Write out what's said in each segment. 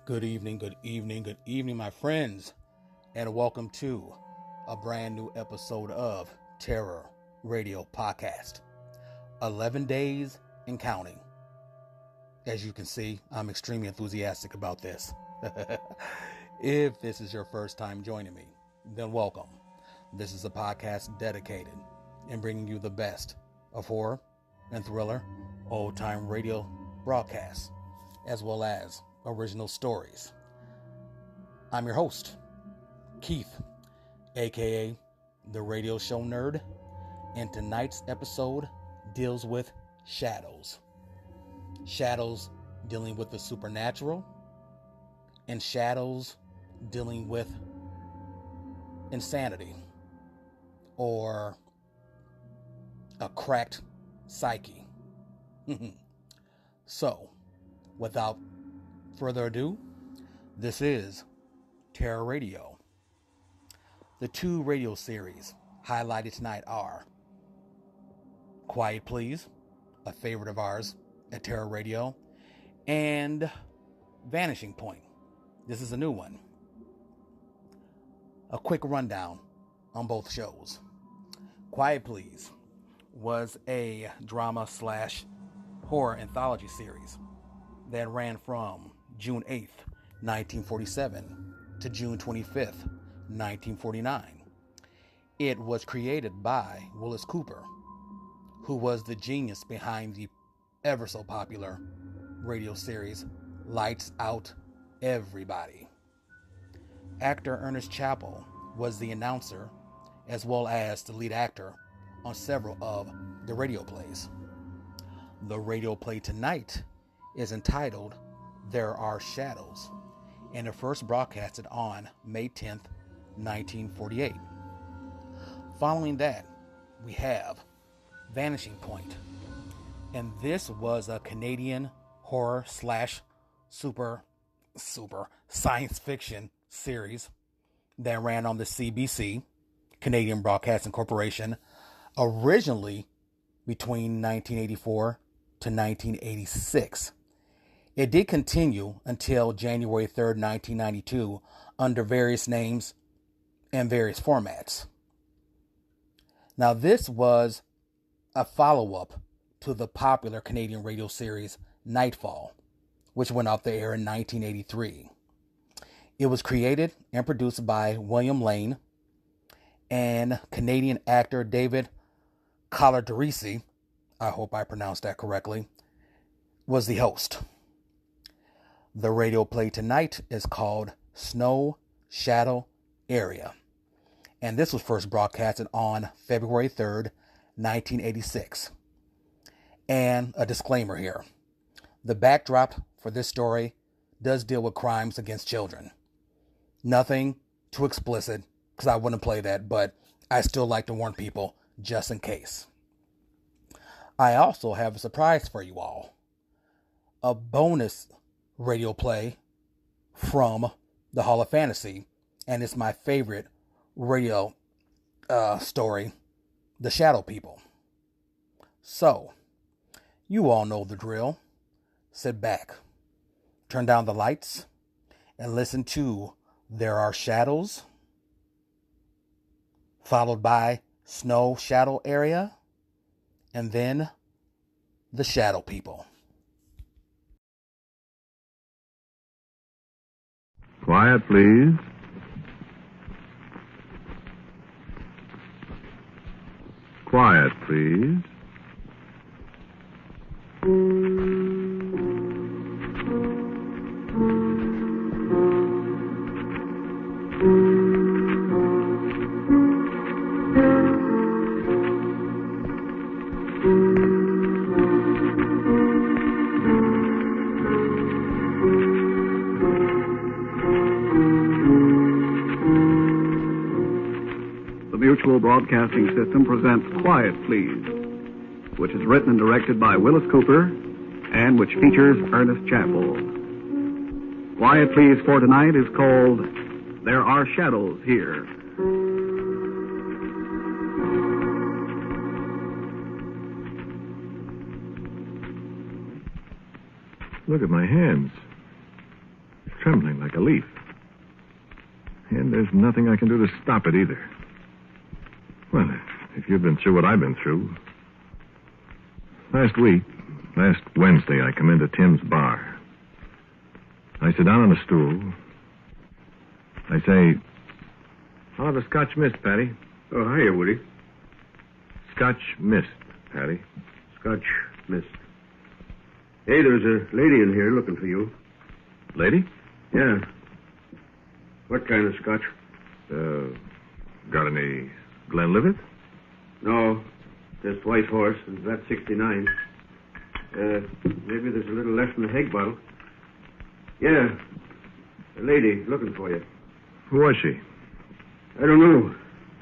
Good evening, my friends, and welcome to a brand new episode of Terror Radio Podcast. 11 days and counting. As you can see, I'm extremely enthusiastic about this. If this is your first time joining me, then welcome. This is a podcast dedicated in bringing you the best of horror and thriller, old-time radio broadcasts, as well as original stories. I'm your host, Keith, aka the Radio Show Nerd, and tonight's episode deals with shadows. Shadows dealing with the supernatural, and shadows dealing with insanity or a cracked psyche. So, without further ado, this is Terror Radio. The two radio series highlighted tonight are Quiet Please, a favorite of ours at Terror Radio, and Vanishing Point. This is a new one. A quick rundown on both shows. Quiet Please was a drama / horror anthology series that ran from June 8th, 1947 to June 25th, 1949. It was created by Willis Cooper, who was the genius behind the ever so popular radio series Lights Out Everybody. Actor Ernest Chappell was the announcer as well as the lead actor on several of the radio plays. The radio play tonight is entitled There Are Shadows, and it first broadcasted on May 10th, 1948. Following that, we have Vanishing Point, and this was a Canadian horror / super science fiction series that ran on the CBC, Canadian Broadcasting Corporation, originally between 1984 to 1986. It did continue until January 3rd, 1992, under various names and various formats. Now, this was a follow-up to the popular Canadian radio series Nightfall, which went off the air in 1983. It was created and produced by William Lane, and Canadian actor David Caladaresi, I hope I pronounced that correctly, was the host. The radio play tonight is called Snow Shadow Area, and this was first broadcasted on February 3rd, 1986. And a disclaimer here. The backdrop for this story does deal with crimes against children. Nothing too explicit, because I wouldn't play that, but I still like to warn people just in case. I also have a surprise for you all. A bonus radio play from the Hall of Fantasy, and it's my favorite radio story, The Shadow People. So, you all know the drill. Sit back, turn down the lights, and listen to There Are Shadows, followed by Snow Shadow Area, and then The Shadow People. Quiet, please. Quiet, please. The Mutual Broadcasting System presents Quiet, Please, which is written and directed by Willis Cooper and which features Ernest Chappell. Quiet, Please for tonight is called There Are Shadows Here. Look at my hands. trembling like a leaf. And there's nothing I can do to stop it either. Well, if you've been through what I've been through... Last Wednesday, I come into Tim's bar. I sit down on a stool. I say, I'll have a Scotch mist, Patty. Oh, hiya, Woody. Scotch mist, Patty. Scotch mist. Hey, there's a lady in here looking for you. Lady? Yeah. What kind of scotch? Got any Glenlivet? No, just White Horse, and that's 69. Maybe there's a little left in the Hague bottle. Yeah, a lady looking for you. Who was she? I don't know.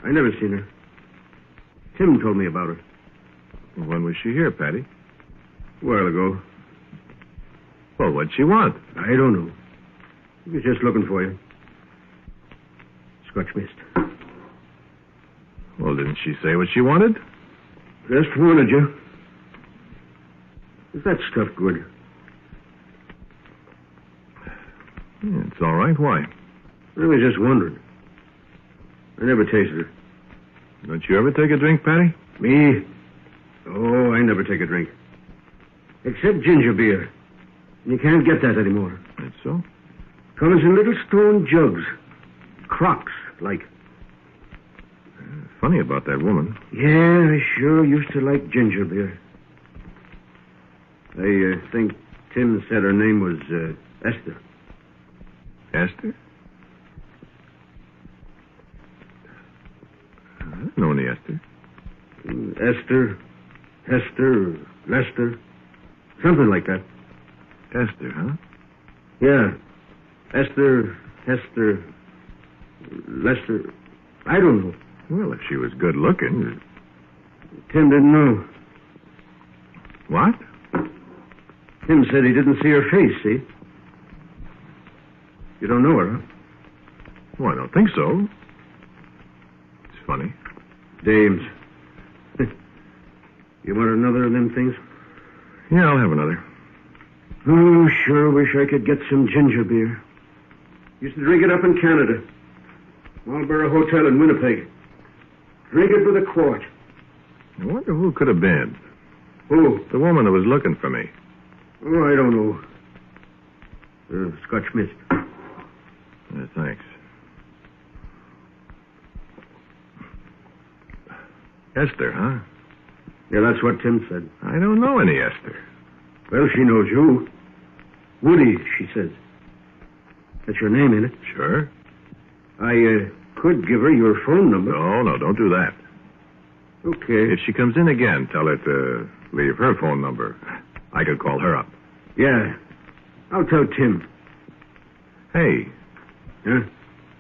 I never seen her. Tim told me about her. When was she here, Patty? A while ago. Well, what'd she want? I don't know. He was just looking for you. Scotch mist. Well, didn't she say what she wanted? Just wanted you. Is that stuff good? Yeah, it's all right. Why? I was just wondering. I never tasted it. Don't you ever take a drink, Patty? Me? Oh, I never take a drink. Except ginger beer. You can't get that anymore. That's so? Comes in little stone jugs. Crocks, like. Funny about that woman. Yeah, I sure used to like ginger beer. I think Tim said her name was Esther. Esther? I don't know any Esther. Esther, Hester, Lester. Something like that. Esther, huh? Yeah. Esther, Hester, Lester. I don't know. Well, if she was good looking. Tim didn't know. What? Tim said he didn't see her face, see? You don't know her, huh? Well, I don't think so. It's funny. Dames. You want another of them things? Yeah, I'll have another. Oh, sure wish I could get some ginger beer. Used to drink it up in Canada. Marlborough Hotel in Winnipeg. Drink it with a quart. I wonder who it could have been. Who? The woman that was looking for me. Oh, I don't know. Scotch mist. Thanks. Esther, huh? Yeah, that's what Tim said. I don't know any Esther. Well, she knows you. Woody, she says. That's your name, ain't it? Sure. I could give her your phone number. No, don't do that. Okay. If she comes in again, tell her to leave her phone number. I could call her up. Yeah. I'll tell Tim. Hey. Huh?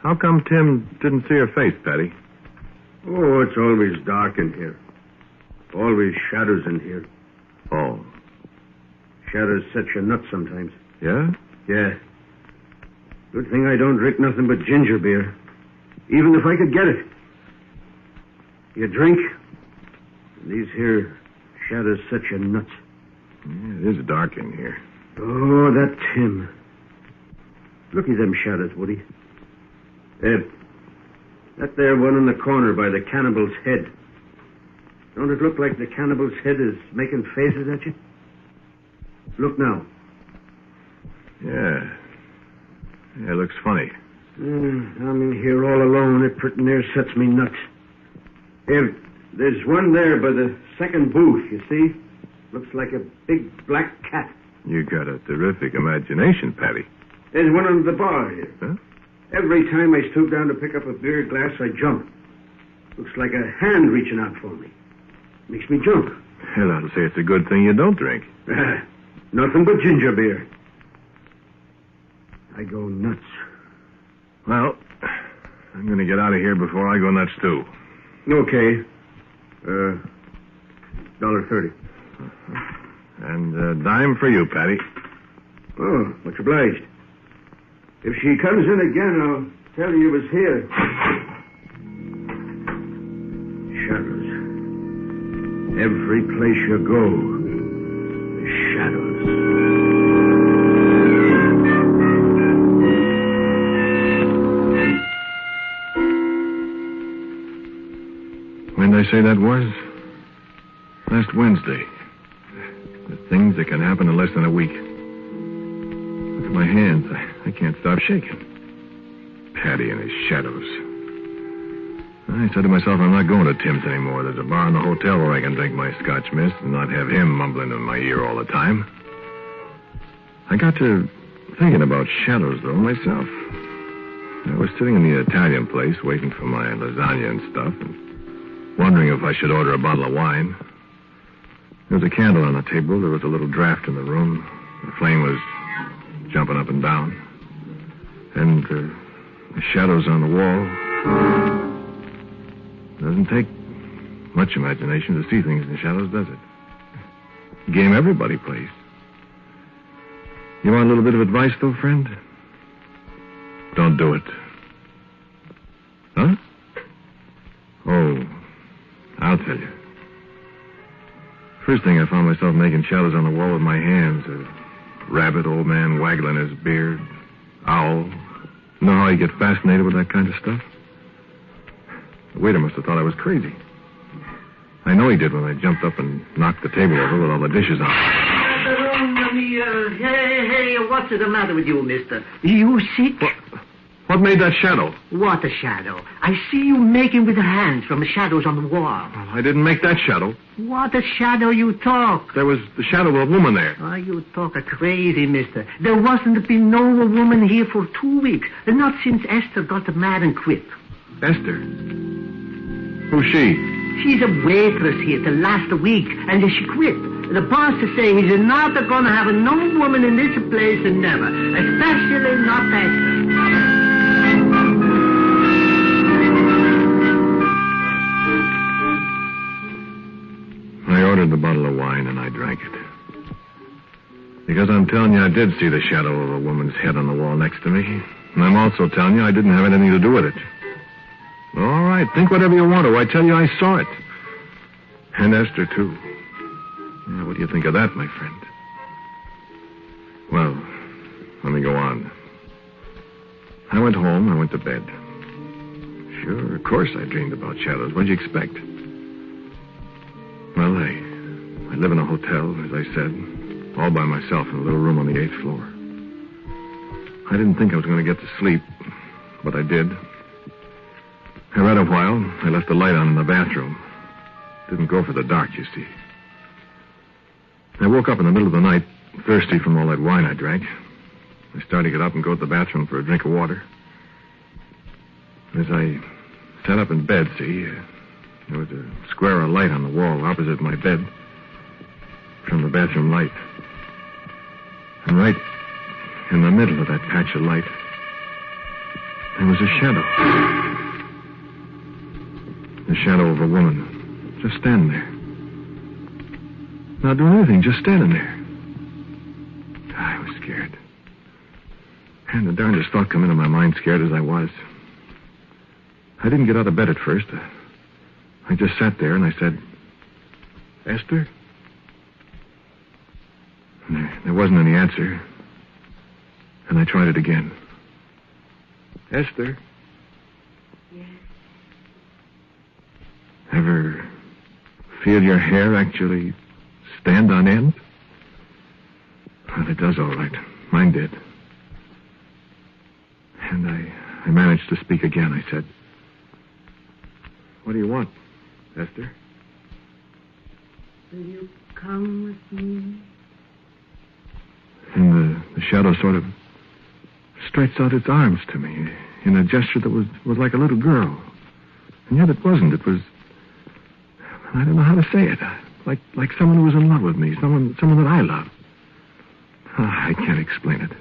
How come Tim didn't see her face, Patty? Oh, it's always dark in here. Always shadows in here. Oh. Shadows set you nuts sometimes. Yeah? Yeah. Good thing I don't drink nothing but ginger beer. Even if I could get it. You drink, and these here shadows set you nuts. Yeah, it is dark in here. Oh, that Tim. Look at them shadows, Woody. That there one in the corner by the cannibal's head. Don't it look like the cannibal's head is making faces at you? Look now. Yeah. Yeah, it looks funny. I'm in here all alone. It pretty near sets me nuts. There's one there by the second booth, you see? Looks like a big black cat. You got a terrific imagination, Patty. There's one under the bar here. Huh? Every time I stoop down to pick up a beer glass, I jump. Looks like a hand reaching out for me. Makes me jump. Hell, I'll say it's a good thing you don't drink. Nothing but ginger beer. I go nuts. Well, I'm going to get out of here before I go nuts, too. Okay. $1.30. And a dime for you, Patty. Oh, much obliged. If she comes in again, I'll tell her you was here. Shadows. Every place you go, there's shadows. say that was? Last Wednesday. The things that can happen in less than a week. Look at my hands. I can't stop shaking. Paddy and his shadows. I said to myself, I'm not going to Tim's anymore. There's a bar in the hotel where I can drink my Scotch mist and not have him mumbling in my ear all the time. I got to thinking about shadows, though, myself. I was sitting in the Italian place waiting for my lasagna and stuff and wondering if I should order a bottle of wine. There was a candle on the table. There was a little draft in the room. The flame was jumping up and down. And the shadows on the wall. Doesn't take much imagination to see things in the shadows, does it? Game everybody plays. You want a little bit of advice, though, friend? Don't do it. Huh? Oh, I'll tell you. First thing I found myself making shadows on the wall with my hands. A rabbit, old man waggling his beard. Owl. You know how you get fascinated with that kind of stuff? The waiter must have thought I was crazy. I know he did when I jumped up and knocked the table over with all the dishes on it. Hey, what's the matter with you, mister? You sick? What made that shadow? What a shadow. I see you making with the hands from the shadows on the wall. I didn't make that shadow. What a shadow you talk. There was the shadow of a woman there. Oh, you talk a crazy, mister. There wasn't been no woman here for 2 weeks. Not since Esther got mad and quit. Esther? Who's she? She's a waitress here the last week, and she quit. The boss is saying he's not going to have no woman in this place and never, especially not Esther. I ordered the bottle of wine and I drank it. Because I'm telling you, I did see the shadow of a woman's head on the wall next to me. And I'm also telling you I didn't have anything to do with it. All right, think whatever you want to. I tell you, I saw it. And Esther, too. Yeah, what do you think of that, my friend? Well, let me go on. I went home. I went to bed. Sure, of course I dreamed about shadows. What'd you expect? Well, I live in a hotel, as I said, all by myself in a little room on the 8th floor. I didn't think I was going to get to sleep, but I did. I read a while. I left the light on in the bathroom. Didn't go for the dark, you see. I woke up in the middle of the night, thirsty from all that wine I drank. I started to get up and go to the bathroom for a drink of water. As I sat up in bed, see, there was a square of light on the wall opposite my bed from the bathroom light. And right in the middle of that patch of light, there was a shadow. The shadow of a woman, just standing there. Not doing anything, just standing there. I was scared. And the darndest thought come into my mind, scared as I was. I didn't get out of bed at first. I just sat there and I said, Esther? And there wasn't any answer. And I tried it again. Esther? Yes. Ever feel your hair actually stand on end? Well, it does all right. Mine did. And I managed to speak again. I said, what do you want, Esther? Will you come with me? And the shadow sort of stretched out its arms to me in a gesture that was like a little girl. And yet it wasn't. It was, I don't know how to say it, like someone who was in love with me, someone that I loved. I can't explain it.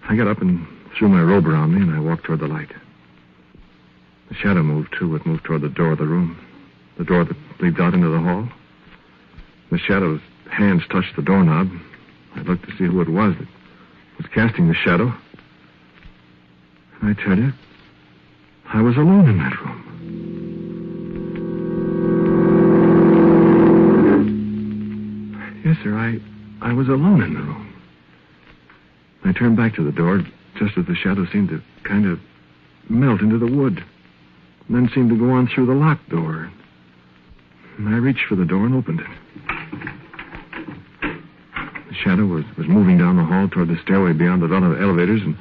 I got up and threw my robe around me, and I walked toward the light. The shadow moved, too. It moved toward the door of the room, the door that leads out into the hall. The shadow's hands touched the doorknob. I looked to see who it was that was casting the shadow. And I tell you, I was alone in that room. Yes, sir, I was alone in the room. I turned back to the door just as the shadow seemed to kind of melt into the wood, and then seemed to go on through the locked door, And I reached for the door and opened it. The shadow was moving down the hall toward the stairway beyond the run of elevators, and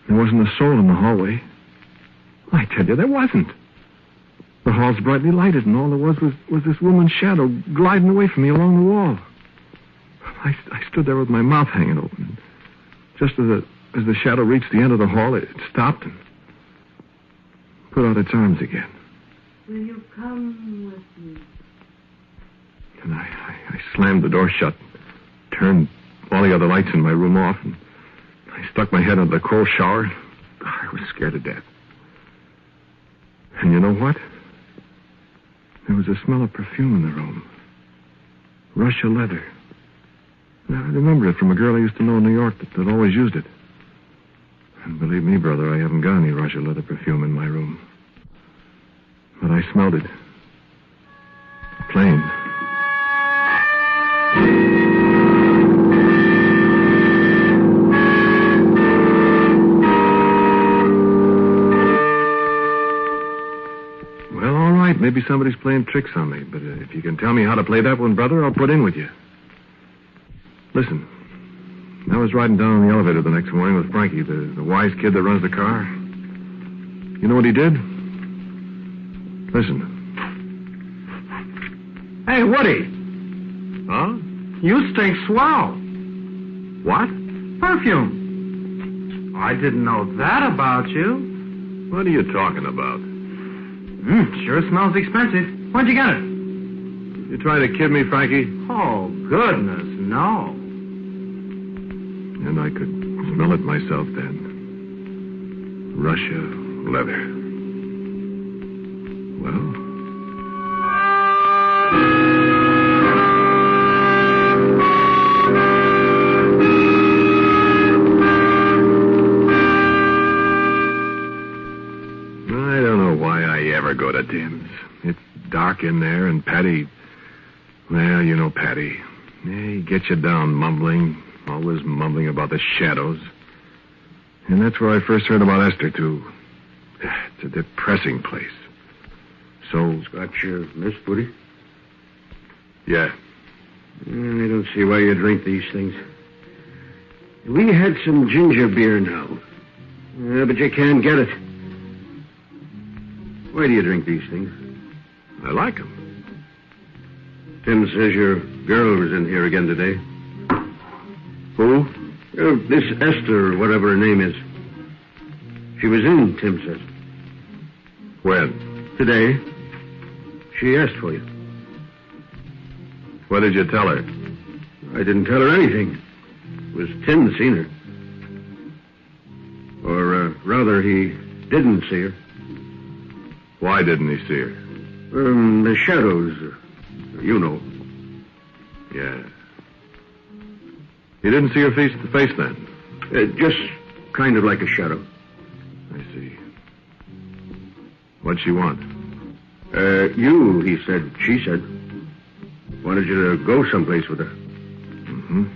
there wasn't a soul in the hallway. I tell you, there wasn't. The hall's brightly lighted, and all there was this woman's shadow gliding away from me along the wall. I stood there with my mouth hanging open. Just as the shadow reached the end of the hall, it stopped and put out its arms again. Will you come with me? And I slammed the door shut, turned all the other lights in my room off, and I stuck my head under the cold shower. I was scared to death. And you know what? There was a smell of perfume in the room. Russia leather. I remember it from a girl I used to know in New York that always used it. And believe me, brother, I haven't got any Russia leather perfume in my room. But I smelled it. Plain. Well, all right. Maybe somebody's playing tricks on me. But if you can tell me how to play that one, brother, I'll put in with you. Listen, I was riding down on the elevator the next morning with Frankie, the wise kid that runs the car. You know what he did? Listen. Hey, Woody. Huh? You stink swell. What? Perfume. I didn't know that about you. What are you talking about? Sure smells expensive. Where'd you get it? You trying to kid me, Frankie? Oh, goodness, no. And I could smell it myself then. Russia leather. Well... I don't know why I ever go to Tim's. It's dark in there, and Patty... Well, you know Patty. Yeah, he gets you down mumbling, always mumbling about the shadows. And that's where I first heard about Esther, too. It's a depressing place. So... Got your mist, Woody? Yeah. I don't see why you drink these things. We had some ginger beer now. But you can't get it. Why do you drink these things? I like them. Tim says your girl was in here again today. Who? This Esther, or whatever her name is. She was in, Tim says. When? Today. She asked for you. What did you tell her? I didn't tell her anything. It was Tim that seen her. Or, rather, he didn't see her. Why didn't he see her? The shadows, you know. Yeah. You didn't see her face to face then? Just kind of like a shadow. I see. What'd she want? You, he said. She said. Wanted you to go someplace with her. Mm-hmm.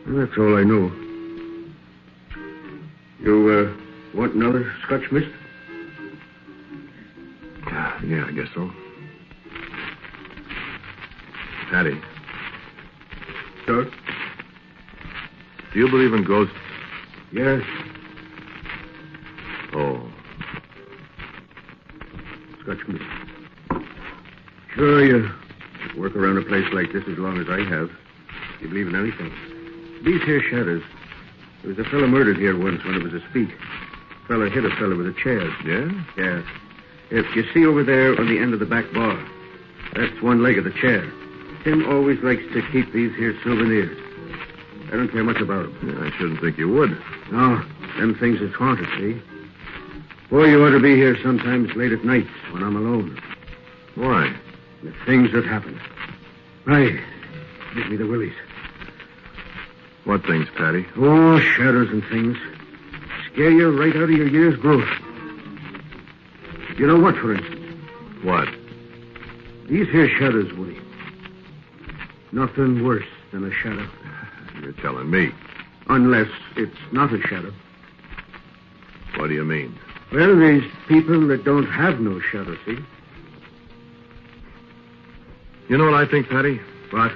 Well, that's all I know. You, want another Scotch mist? Yeah, I guess so. Patty. Sir? Do you believe in ghosts? Yes. Oh. Scotch mist. Sure, you work around a place like this as long as I have. You believe in anything. These here shadows. There was a fellow murdered here once when it was a speak. A fellow hit a fellow with a chair. Yeah? Yeah. If you see over there on the end of the back bar, that's one leg of the chair. Tim always likes to keep these here souvenirs. I don't care much about them. Yeah, I shouldn't think you would. No, them things is haunted, see? Boy, you ought to be here sometimes late at night when I'm alone. Why? The things that happen. Right. Give me the willies. What things, Patty? Oh, shadows and things. Scare you right out of your year's growth. You know what, for instance? What? These here shadows, Woody. Nothing worse than a shadow. You're telling me. Unless it's not a shadow. What do you mean? Well, there's people that don't have no shadow, see? You know what I think, Patty? What?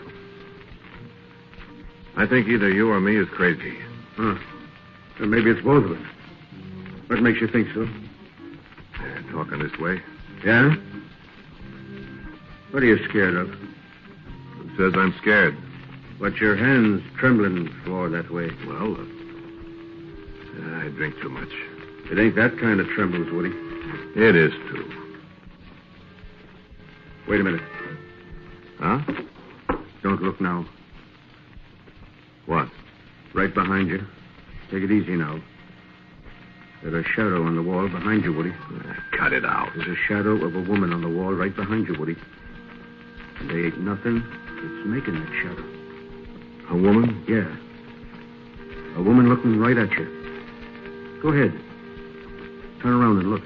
I think either you or me is crazy. Huh. Well, maybe it's both of us. What makes you think so? Talking this way. Yeah? What are you scared of? It says I'm scared. What's your hands trembling for that way? Well, I drink too much. It ain't that kind of trembles, Woody. It is, too. Wait a minute. Huh? Don't look now. What? Right behind you. Take it easy now. There's a shadow on the wall behind you, Woody. Cut it out. There's a shadow of a woman on the wall right behind you, Woody. And there ain't nothing that's making that shadow. A woman? Yeah. A woman looking right at you. Go ahead. Turn around and look.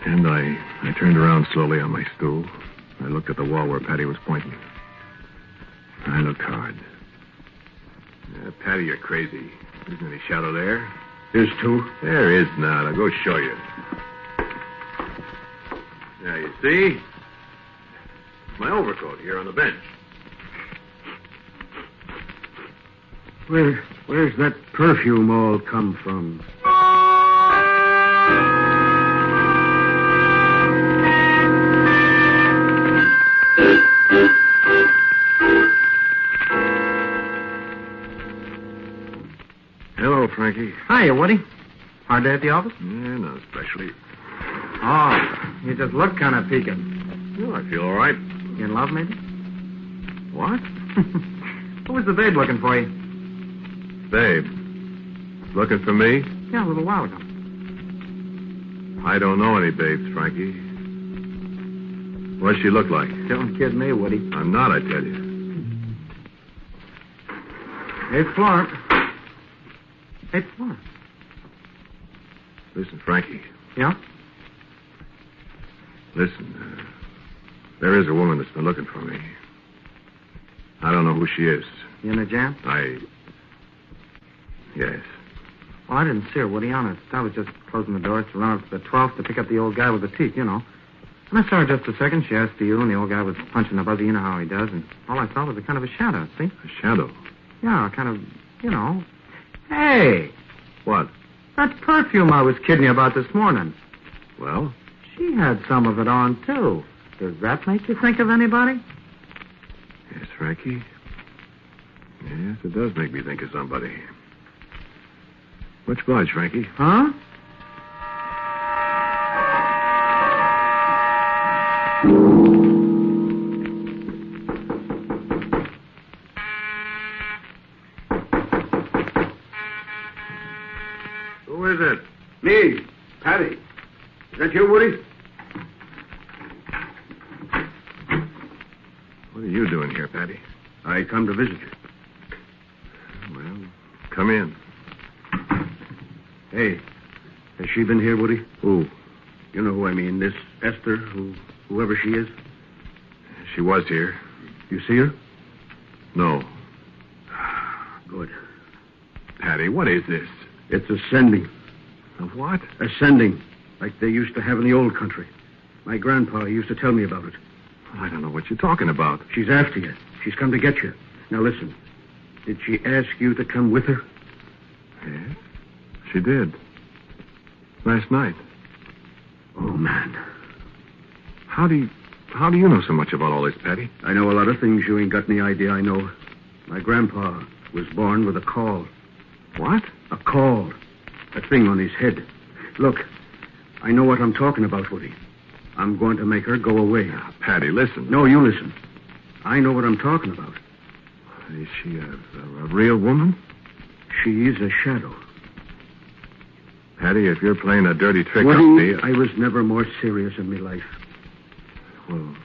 And I turned around slowly on my stool. I looked at the wall where Patty was pointing. I looked hard. Patty, you're crazy. Isn't any shadow there? There's two. There is not. I'll go show you. Now, you see? My overcoat here on the bench. Where's that perfume all come from? Hello, Frankie. Hiya, Woody. Hard day at the office? Yeah, not especially. Oh, you just look kind of peaking. Well, I feel all right. You in love, maybe? What? Who was the babe looking for you? Babe. Looking for me? Yeah, a little while ago. I don't know any babes, Frankie. What's she look like? Don't kid me, Woody. I'm not, I tell you. Hey, Florence. Hey, Florence. Listen, Frankie. Yeah? Listen, there is a woman that's been looking for me. I don't know who she is. You in a jam? Yes. Well, I didn't see her, Woody, honest. I was just closing the door to run up to the 12th to pick up the old guy with the teeth, you know. And I saw her just a second. She asked for you, and the old guy was punching the buzzer. You know how he does. And all I saw was a kind of a shadow, see? A shadow? Yeah, kind of, you know. Hey, What? that perfume I was kidding you about this morning. Well? She had some of it on, too. Does that make you think of anybody? Yes, Frankie. Yes, it does make me think of somebody. Much obliged, Frankie. Huh? Who is it? Me, Patty. Is that you, Woody? What are you doing here, Patty? I come to visit you. Well, come in. Hey, has she been here, Woody? Who? You know who I mean, this Esther, whoever she is. She was here. You see her? No. Good. Patty, what is this? It's ascending. Of what? Ascending, like they used to have in the old country. My grandpa used to tell me about it. I don't know what you're talking about. She's after you. She's come to get you. Now listen. Did she ask you to come with her? Yes, she did. Last night. Oh, man. How do you know so much about all this, Patty? I know a lot of things you ain't got any idea I know. My grandpa was born with a caul. What? A caul. A thing on his head. Look, I know what I'm talking about, Woody. I'm going to make her go away. Patty, listen. No, you listen. I know what I'm talking about. Is she a real woman? She is a shadow. Patty, if you're playing a dirty trick Woody, on me... I was never more serious in my life. Well,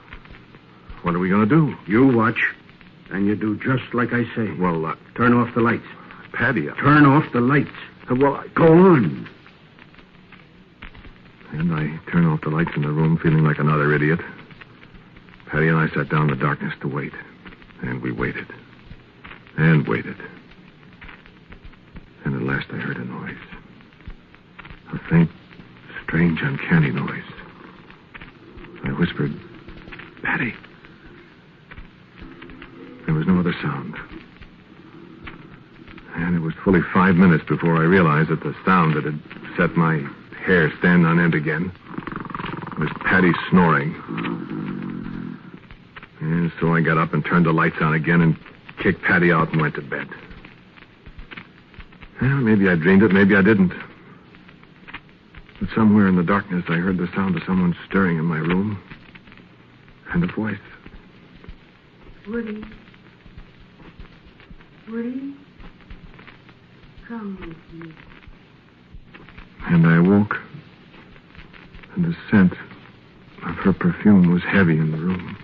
what are we going to do? You watch, and you do just like I say. Well, Turn off the lights. Patty... Turn off the lights. Go on. And I turned off the lights in the room, feeling like another idiot. Patty and I sat down in the darkness to wait. And we waited. And waited. And at last I heard a noise. A faint, strange, uncanny noise. I whispered, "Patty." There was no other sound. And it was fully 5 minutes before I realized that the sound that had set my hair stand on end again was Patty snoring. And so I got up and turned the lights on again and kicked Patty out and went to bed. Well, maybe I dreamed it, maybe I didn't. But somewhere in the darkness, I heard the sound of someone stirring in my room. And a voice. Woody. Woody? Come with me. And I woke. And the scent of her perfume was heavy in the room.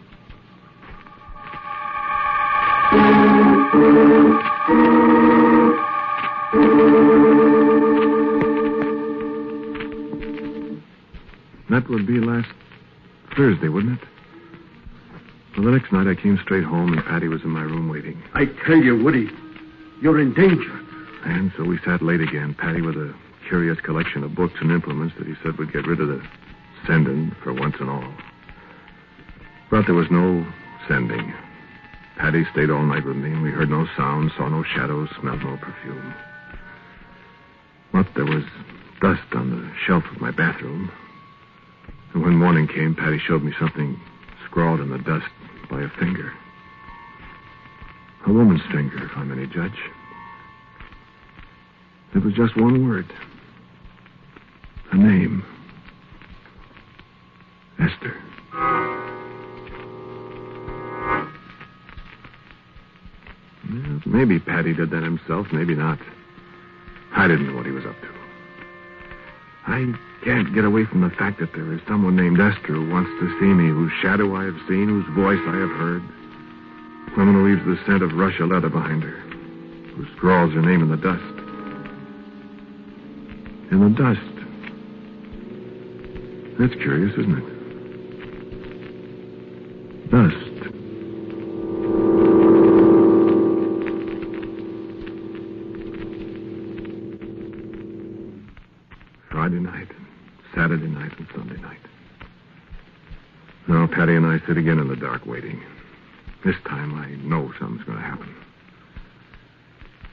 That would be last Thursday, wouldn't it? Well, the next night I came straight home and Patty was in my room waiting. I tell you, Woody, you're in danger. And so we sat late again, Patty with a curious collection of books and implements that he said would get rid of the sending for once and all. But there was no sending. Patty stayed all night with me, and we heard no sound, saw no shadows, smelled no perfume. But there was dust on the shelf of my bathroom. And when morning came, Patty showed me something scrawled in the dust by a finger. A woman's finger, if I'm any judge. It was just one word. A name. Esther. Well, maybe Patty did that himself, maybe not. I didn't know what he was up to. I can't get away from the fact that there is someone named Esther who wants to see me, whose shadow I have seen, whose voice I have heard. Someone who leaves the scent of Russia leather behind her, who scrawls her name in the dust. In the dust. That's curious, isn't it? Dust. Friday night, and Saturday night, and Sunday night. Now, Patty and I sit again in the dark waiting. This time I know something's going to happen.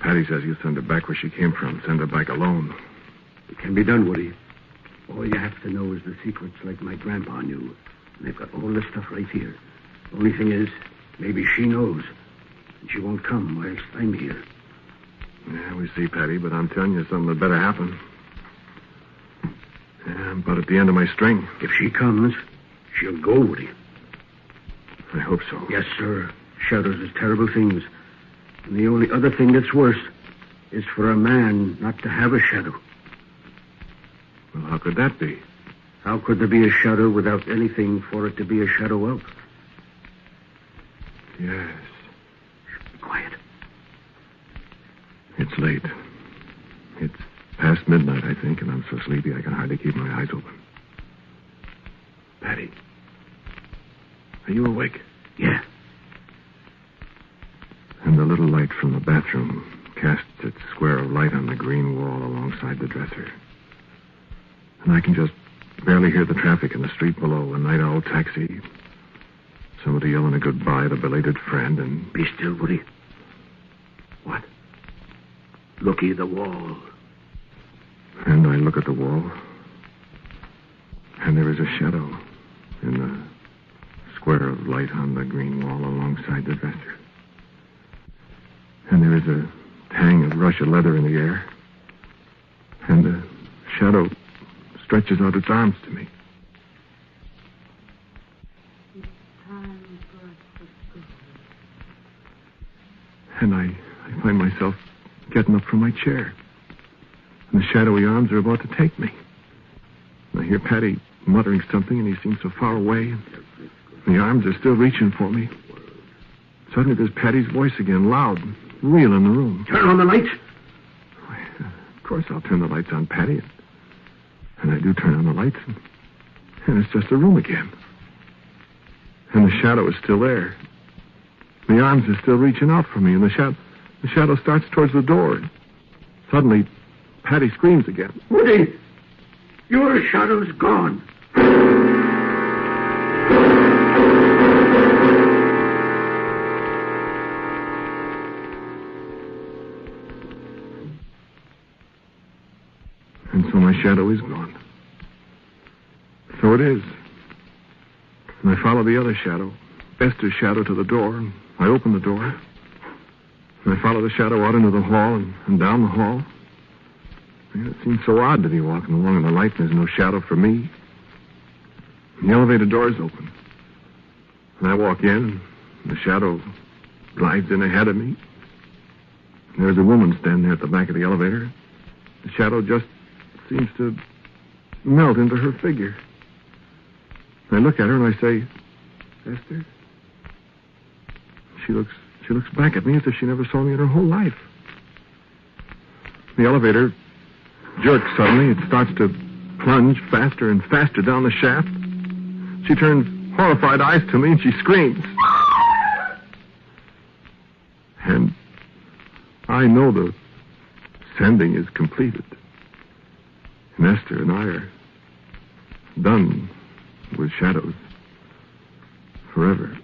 Patty says you send her back where she came from. Send her back alone. It can be done, Woody. All you have to know is the secrets like my grandpa knew. And they've got all this stuff right here. The only thing is, maybe she knows. And she won't come whilst I'm here. Yeah, we see, Patty, but I'm telling you something that better happen. Yeah, I'm about at the end of my string. If she comes, she'll go, Woody. I hope so. Yes, sir. Shadows is terrible things. And the only other thing that's worse is for a man not to have a shadow. Well, how could that be? How could there be a shadow without anything for it to be a shadow of? Yes. Be quiet. It's late. It's past midnight, I think, and I'm so sleepy I can hardly keep my eyes open. Patty, are you awake? Yeah. And the little light from the bathroom casts its square of light on the green wall alongside the dresser. And I can just barely hear the traffic in the street below. A night owl taxi. Somebody yelling a goodbye to a belated friend, and... Be still, Woody. What? Looky at the wall. And I look at the wall. And there is a shadow in the square of light on the green wall alongside the dresser. And there is a tang of Russia leather in the air. And the shadow stretches out its arms to me. It's time for us to go. And I find myself getting up from my chair. And the shadowy arms are about to take me. And I hear Patty muttering something, and he seems so far away. And the arms are still reaching for me. Suddenly there's Patty's voice again, loud and real in the room. Turn on the lights. Why, of course I'll turn the lights on, Patty. And I do turn on the lights, and it's just a room again. And the shadow is still there. The arms are still reaching out for me, and the shadow starts towards the door. Suddenly, Patty screams again. Woody! Your shadow's gone. And so my shadow is gone. So it is. And I follow the other shadow, Esther's shadow, to the door, and I open the door. And I follow the shadow out into the hall and down the hall. And it seems so odd to be walking along in the light and there's no shadow for me. And the elevator door is open. And I walk in, and the shadow glides in ahead of me. And there's a woman standing there at the back of the elevator. The shadow just seems to melt into her figure. And I look at her and I say, Esther? She looks back at me as if she never saw me in her whole life. The elevator jerks suddenly. It starts to plunge faster and faster down the shaft. She turns horrified eyes to me and she screams. And I know the sending is completed. And Esther and I are done with shadows forever.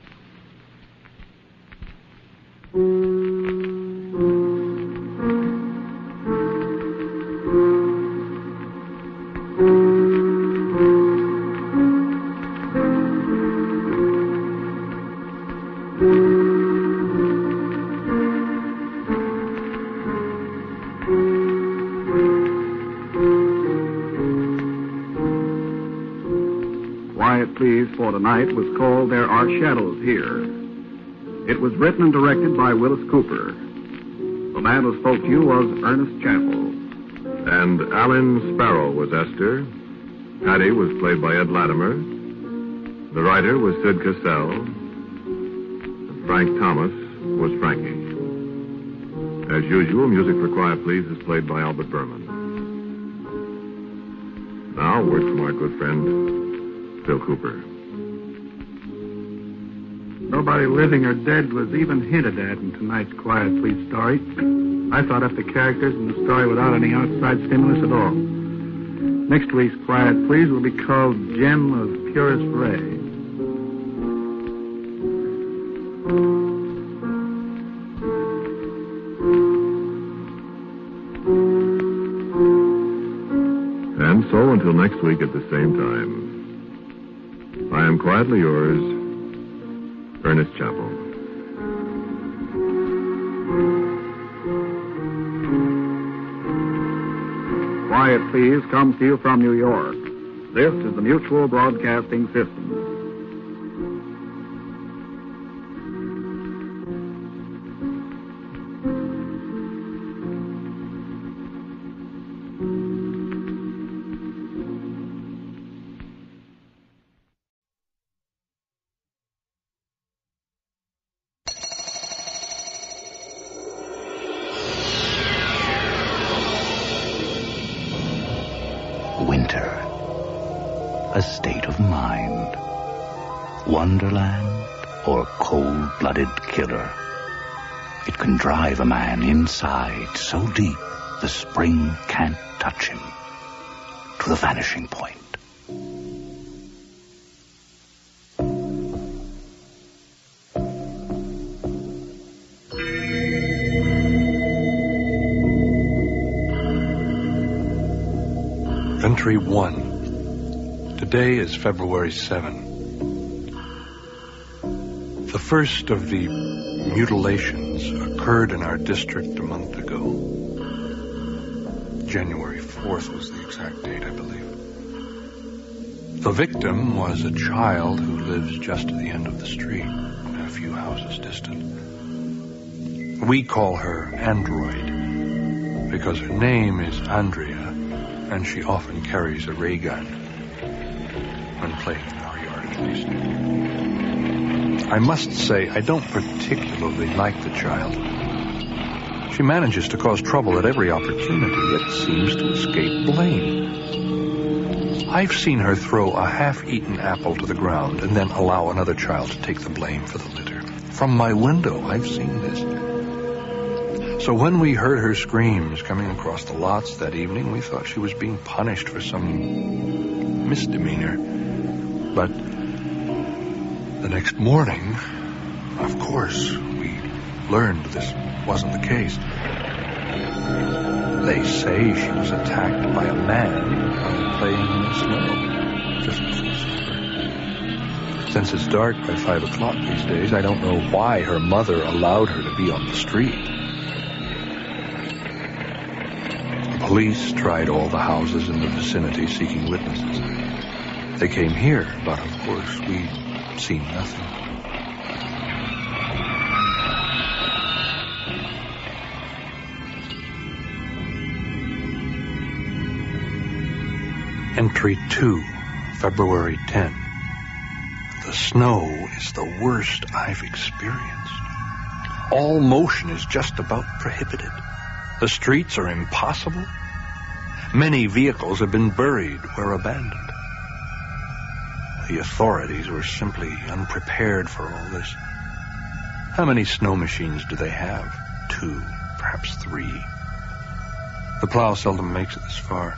Quiet Please for Tonight was called There Are Shadows Here. It was written and directed by Willis Cooper. The man who spoke to you was Ernest Chappell. And Alan Sparrow was Esther. Patty was played by Ed Latimer. The writer was Sid Cassell. And Frank Thomas was Frankie. As usual, music for Quiet Please is played by Albert Berman. Now, word from our good friend, Phil Cooper. Nobody living or dead was even hinted at in tonight's Quiet Please story. I thought up the characters in the story without any outside stimulus at all. Next week's Quiet Please will be called Gem of Purest Ray. And so, until next week at the same time, I am quietly yours, Ernest Chappell. Quiet Please comes to you from New York. This is the Mutual Broadcasting System. Winter, a state of mind. Wonderland or cold-blooded killer. It can drive a man inside so deep the spring can't touch him. To the vanishing point. Entry 1. Today is February 7. The first of the mutilations occurred in our district a month ago. January 4th was the exact date, I believe. The victim was a child who lives just at the end of the street, a few houses distant. We call her Android because her name is Andrea, and she often carries a ray gun, when playing in our yard at least. I must say, I don't particularly like the child. She manages to cause trouble at every opportunity, yet seems to escape blame. I've seen her throw a half-eaten apple to the ground and then allow another child to take the blame for the litter. From my window, I've seen this. So when we heard her screams coming across the lots that evening, we thought she was being punished for some misdemeanor. But the next morning, of course, we learned this wasn't the case. They say she was attacked by a man while playing in the snow just before supper. Since it's dark by 5 o'clock these days, I don't know why her mother allowed her to be on the street. The police tried all the houses in the vicinity seeking witnesses. They came here, but of course we'd seen nothing. Entry 2, February 10. The snow is the worst I've experienced. All motion is just about prohibited. The streets are impassable. Many vehicles have been buried or abandoned. The authorities were simply unprepared for all this. How many snow machines do they have? 2, perhaps 3. The plow seldom makes it this far,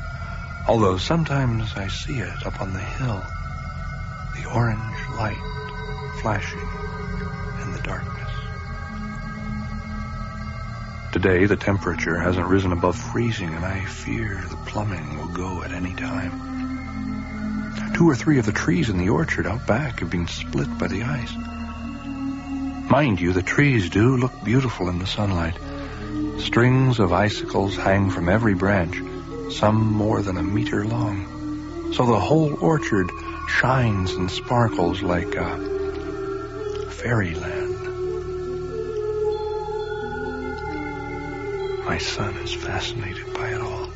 although sometimes I see it up on the hill, the orange light flashing in the darkness. Today, the temperature hasn't risen above freezing, and I fear the plumbing will go at any time. 2 or 3 of the trees in the orchard out back have been split by the ice. Mind you, the trees do look beautiful in the sunlight. Strings of icicles hang from every branch, some more than 1 meter long. So the whole orchard shines and sparkles like fairyland. My son is fascinated by it all.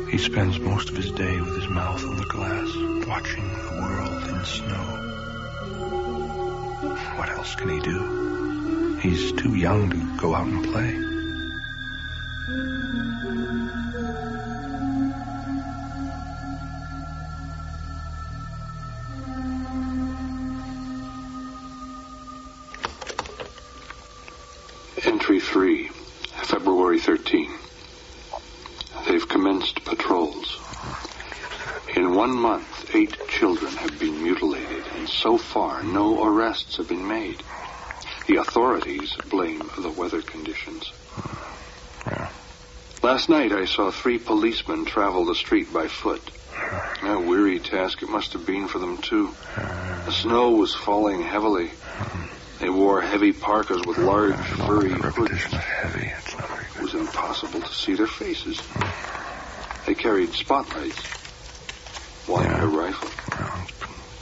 He spends most of his day with his mouth on the glass, watching the world in snow. What else can he do? He's too young to go out and play. Entry 3, February 13. They've commenced patrols. In 1 month, 8 children have been mutilated, and so far no arrests have been made. The authorities blame the weather conditions. Yeah. Last night I saw 3 policemen travel the street by foot. A weary task it must have been for them, too. The snow was falling heavily. They wore heavy parkas with large, furry hoods. It was impossible to see their faces. They carried spotlights. One had a rifle.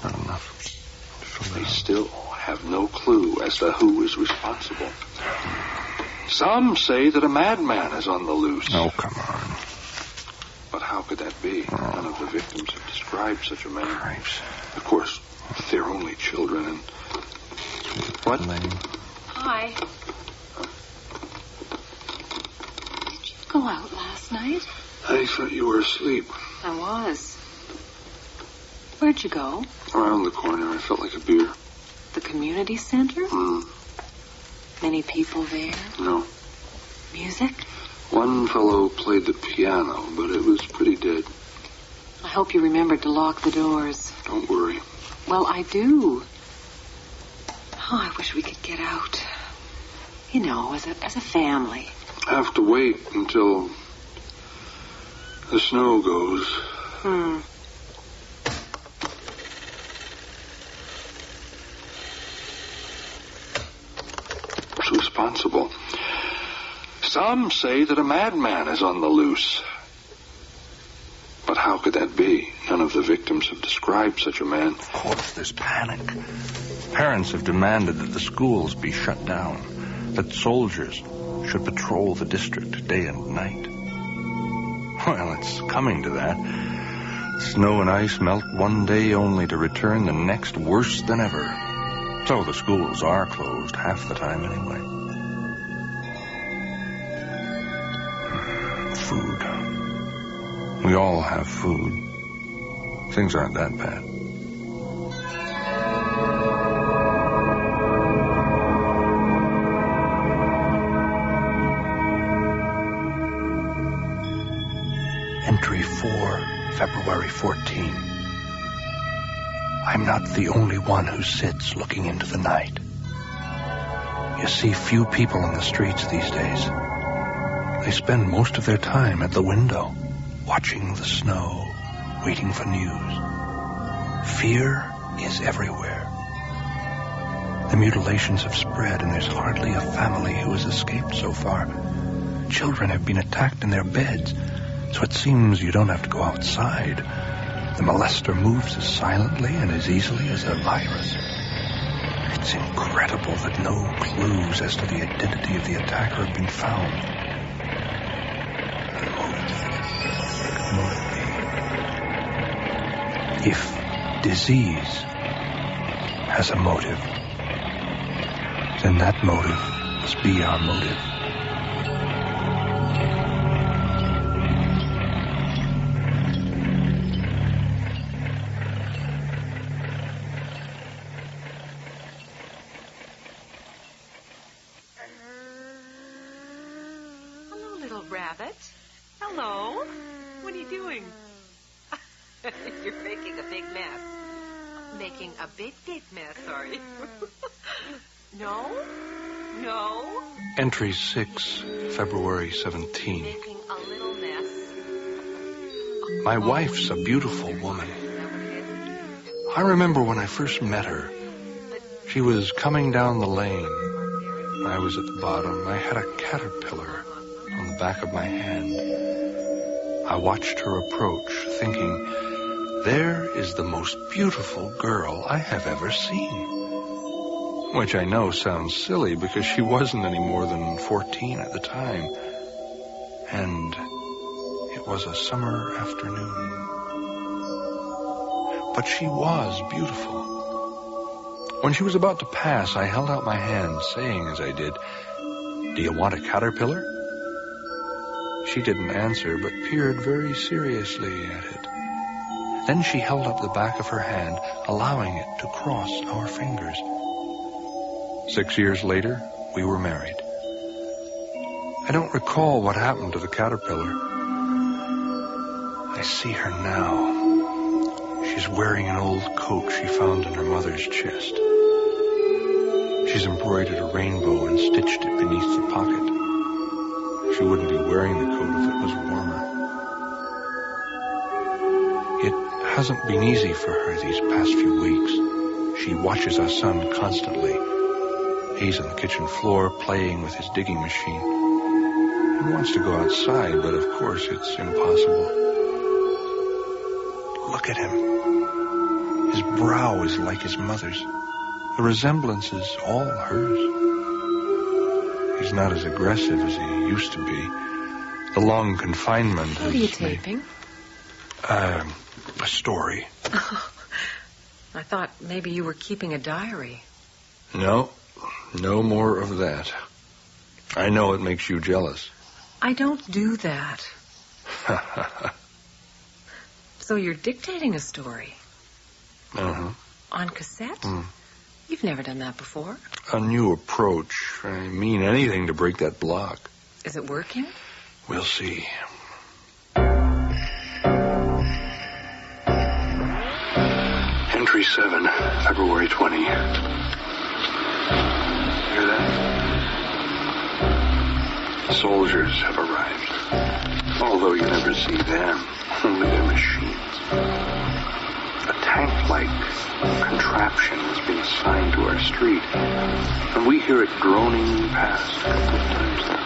Not enough. They still have no clue as to who is responsible. Some say that a madman is on the loose. Oh, come on. But how could that be? None of the victims have described such a man. Of course, they're only children and... What? Hi. Did you go out last night? I thought you were asleep. I was. Where'd you go? Around the corner. I felt like a beer. The community center? Many people there? No. Music? One fellow played the piano, but it was pretty dead. I hope you remembered to lock the doors. Don't worry. Well, I do. Oh, I wish we could get out. You know, as a family. I have to wait until the snow goes. Who's responsible? Some say that a madman is on the loose. But how could that be? None of the victims have described such a man. Of course, there's panic. Parents have demanded that the schools be shut down, that soldiers should patrol the district day and night. Well, it's coming to that. Snow and ice melt one day only to return the next worse than ever. So the schools are closed half the time anyway. Food. We all have food. Things aren't that bad. Entry 4, February 14. I'm not the only one who sits looking into the night. You see few people on the streets these days. They spend most of their time at the window, watching the snow, waiting for news. Fear is everywhere. The mutilations have spread, and there's hardly a family who has escaped so far. Children have been attacked in their beds, so it seems you don't have to go outside. The molester moves as silently and as easily as a virus. It's incredible that no clues as to the identity of the attacker have been found. The motive. If disease has a motive, then that motive must be our motive. Hello, little rabbit. Hello. What are you doing? You're making a big mess. Making a big mess, are you? No? No? Entry 6, February 17. Making a little mess. My wife's a beautiful woman. I remember when I first met her. She was coming down the lane. I was at the bottom. I had a caterpillar on the back of my hand. I watched her approach, thinking, there is the most beautiful girl I have ever seen. Which I know sounds silly because she wasn't any more than 14 at the time. And it was a summer afternoon. But she was beautiful. When she was about to pass, I held out my hand, saying as I did, "Do you want a caterpillar?" She didn't answer, but peered very seriously at it. Then she held up the back of her hand, allowing it to cross our fingers. 6 years later, we were married. I don't recall what happened to the caterpillar. I see her now. She's wearing an old coat she found in her mother's chest. She's embroidered a rainbow and stitched it beneath the pocket. She wouldn't be wearing the coat if it was warmer. It hasn't been easy for her these past few weeks. She watches our son constantly. He's on the kitchen floor playing with his digging machine. He wants to go outside, but of course it's impossible. Look at him. His brow is like his mother's. The resemblance is all hers. He's not as aggressive as he used to be. The long confinement What are you taping? A story. I thought maybe you were keeping a diary. No more of that. I know it makes you jealous. I don't do that. So you're dictating a story? Uh-huh. On cassette? You've never done that before. A new approach. I mean anything to break that block. Is it working? We'll see. Entry 7, February 20. Hear that? Soldiers have arrived. Although you never see them, only their machines. A tank-like contraption has been assigned to our street, and we hear it droning past a couple of times now.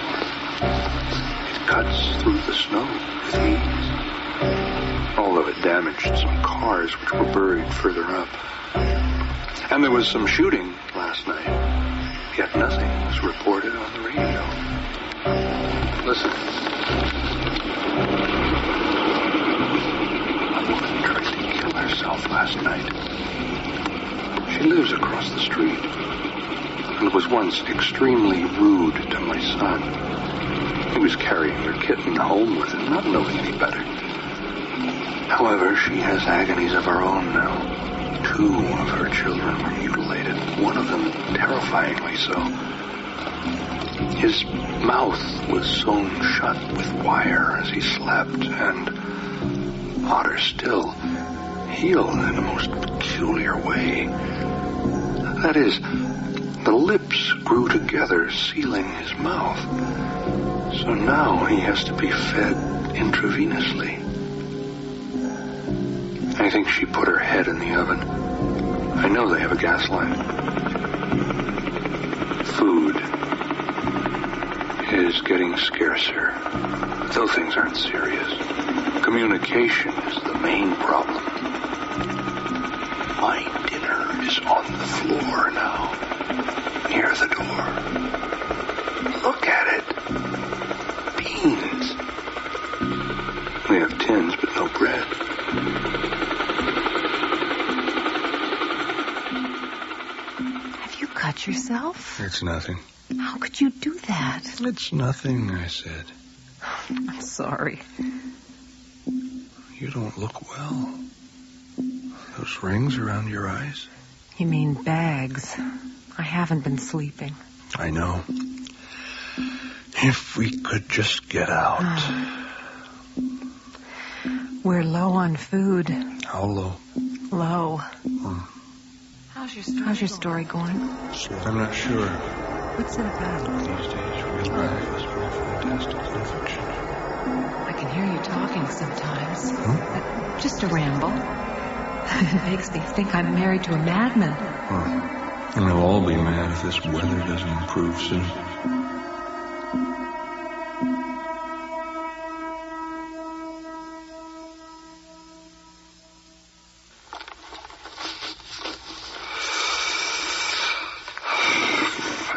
It cuts through the snow with ease, although it damaged some cars which were buried further up. And there was some shooting last night, yet nothing was reported on the radio. Listen. A woman tried to kill herself last night. She lives across the street and was once extremely rude to my son. He was carrying her kitten home with him, not knowing any better. However, she has agonies of her own now. 2 of her children were mutilated, one of them terrifyingly so. His mouth was sewn shut with wire as he slept, and, odder still, healed in a most peculiar way. That is, the lips grew together, sealing his mouth. So now he has to be fed intravenously. I think she put her head in the oven. I know they have a gas line. Food is getting scarcer, though things aren't serious. Communication is the main problem. My dinner is on the floor now, near the door. Look at it. Beans. We have tins, but no bread. Have you cut yourself? It's nothing. How could you do that? It's nothing, I said. I'm sorry. You don't look well. Those rings around your eyes? You mean bags. I haven't been sleeping. I know. If we could just get out. We're low on food. How low? Low. How's your story going? I'm not sure. What's it about? These days, real life is more fantastic than fiction. I can hear you talking sometimes. Just a ramble. It makes me think I'm married to a madman. And they'll all be mad if this weather doesn't improve soon.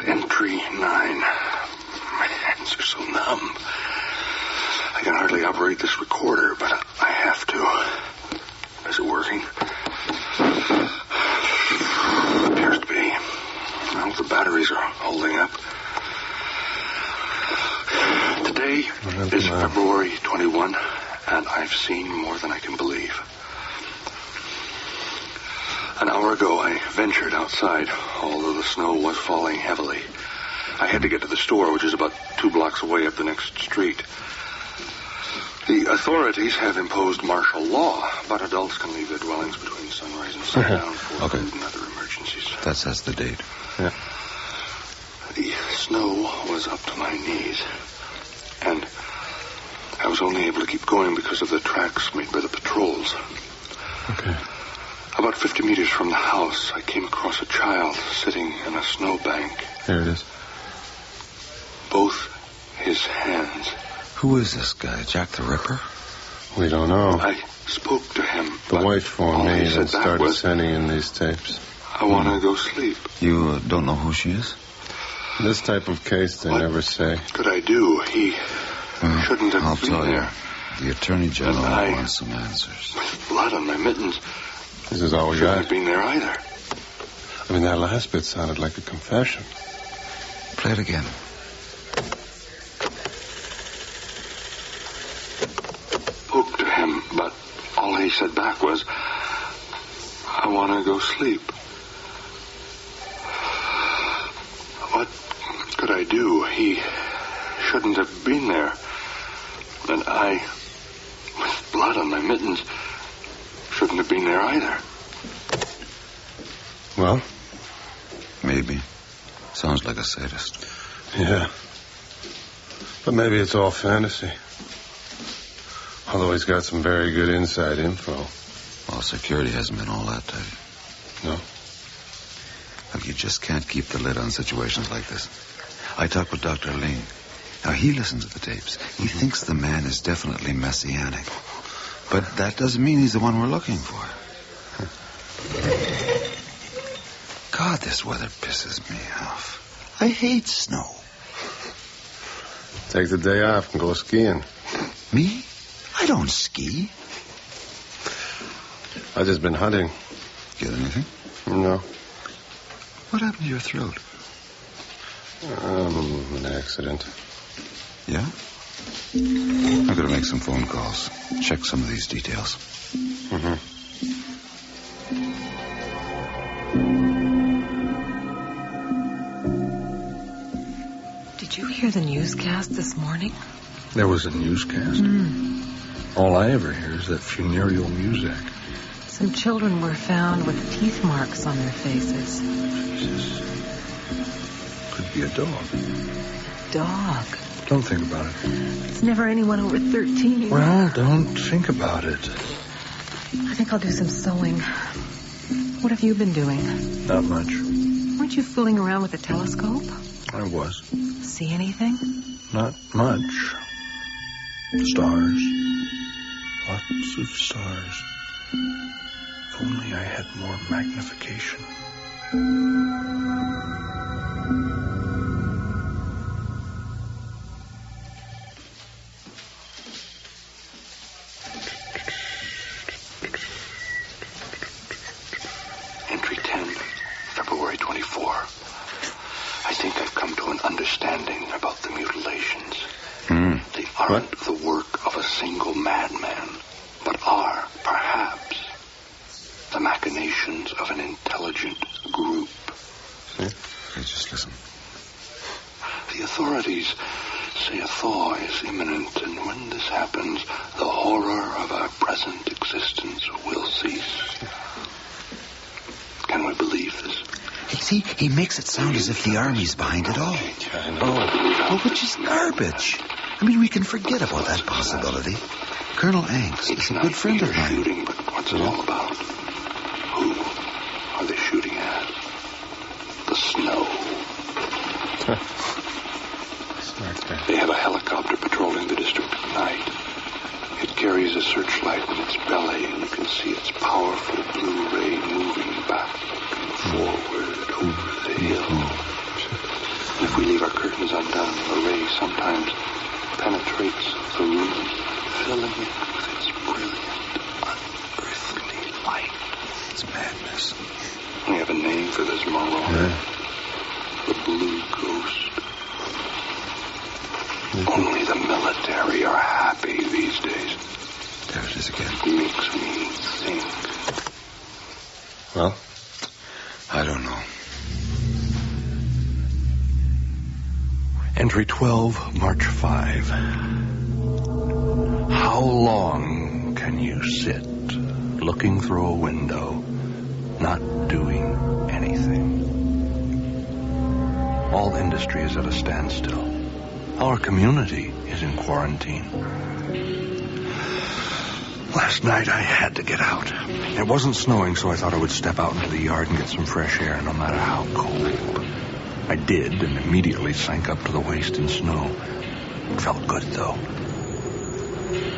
Entry 9. My hands are so numb. I can hardly operate this recorder, but I have to. Is it working? Appears to be. Well, the batteries are holding up. Today is February 21, and I've seen more than I can believe. An hour ago, I ventured outside, although the snow was falling heavily. I had to get to the store, which is about 2 blocks away up the next street. The authorities have imposed martial law, but adults can leave their dwellings between sunrise and sundown for food and other emergencies. That says the date. Yeah. The snow was up to my knees, and I was only able to keep going because of the tracks made by the patrols. Okay. About 50 meters from the house, I came across a child sitting in a snowbank. There it is. Both his hands. Who is this guy, Jack the Ripper? We don't know. I spoke to him. The wife phoned me he said and started was, sending in these tapes. I want to go sleep. You don't know who she is? In this type of case, they never say. What could I do? He shouldn't have I'll been tell there. you. The Attorney General And wants some answers. With blood on my mittens. This is all we Shouldn't got. have been there either. I mean, that last bit sounded like a confession. Play it again. Spoke to him, but all he said back was, I want to go sleep. What could I do? He shouldn't have been there. And I, with blood on my mittens, shouldn't have been there either. Well? Maybe. Sounds like a sadist. Yeah. But maybe it's all fantasy. Although he's got some very good inside info. Well, security hasn't been all that tight. No? Look, you just can't keep the lid on situations like this. I talked with Dr. Ling. Now, he listens to the tapes. He thinks the man is definitely messianic. But that doesn't mean he's the one we're looking for. God, this weather pisses me off. I hate snow. Take the day off and go skiing. Me? I don't ski. I've just been hunting. Get anything? No. What happened to your throat? An accident. Yeah? I'm going to make some phone calls. Check some of these details. Mm-hmm. Did you hear the newscast this morning? There was a newscast? All I ever hear is that funereal music. Some children were found with teeth marks on their faces. Jesus. Could be a dog. Dog? Don't think about it. It's never anyone over 13. Well, don't think about it. I think I'll do some sewing. What have you been doing? Not much. Weren't you fooling around with the telescope? I was. See anything? Not much. Stars. Lots of stars. If only I had more magnification. Entry 10, February 24. I think I've come to an understanding about the mutilations. They aren't the work of a single madman, but are, perhaps, the machinations of an intelligent group. Hey, just listen. The authorities say a thaw is imminent, and when this happens, the horror of our present existence will cease. Can we believe this? See, he makes it sound as if the army's behind it all. I know. Oh, which is garbage. I mean, we can forget about that possibility. Colonel Anks is a good friend of mine. Shooting, but what's it all about? Who are they shooting at? The snow. They have a helicopter patrolling the district at night. It carries a searchlight in its belly, and you can see its powerful blue ray moving back and forward over the hill. And if we leave our curtains undone, the ray sometimes penetrates the room, filling it with its brilliant, unearthly light. It's madness. We have a name for this, Monroe. The Blue Ghost. Only the military are happy these days. There it is again. It makes me think. Well, I don't know. Entry 12, March 5. How long can you sit looking through a window, not doing anything? All industry is at a standstill. Our community is in quarantine. Last night I had to get out. It wasn't snowing, so I thought I would step out into the yard and get some fresh air, no matter how cold. I did, and immediately sank up to the waist in snow. It felt good, though.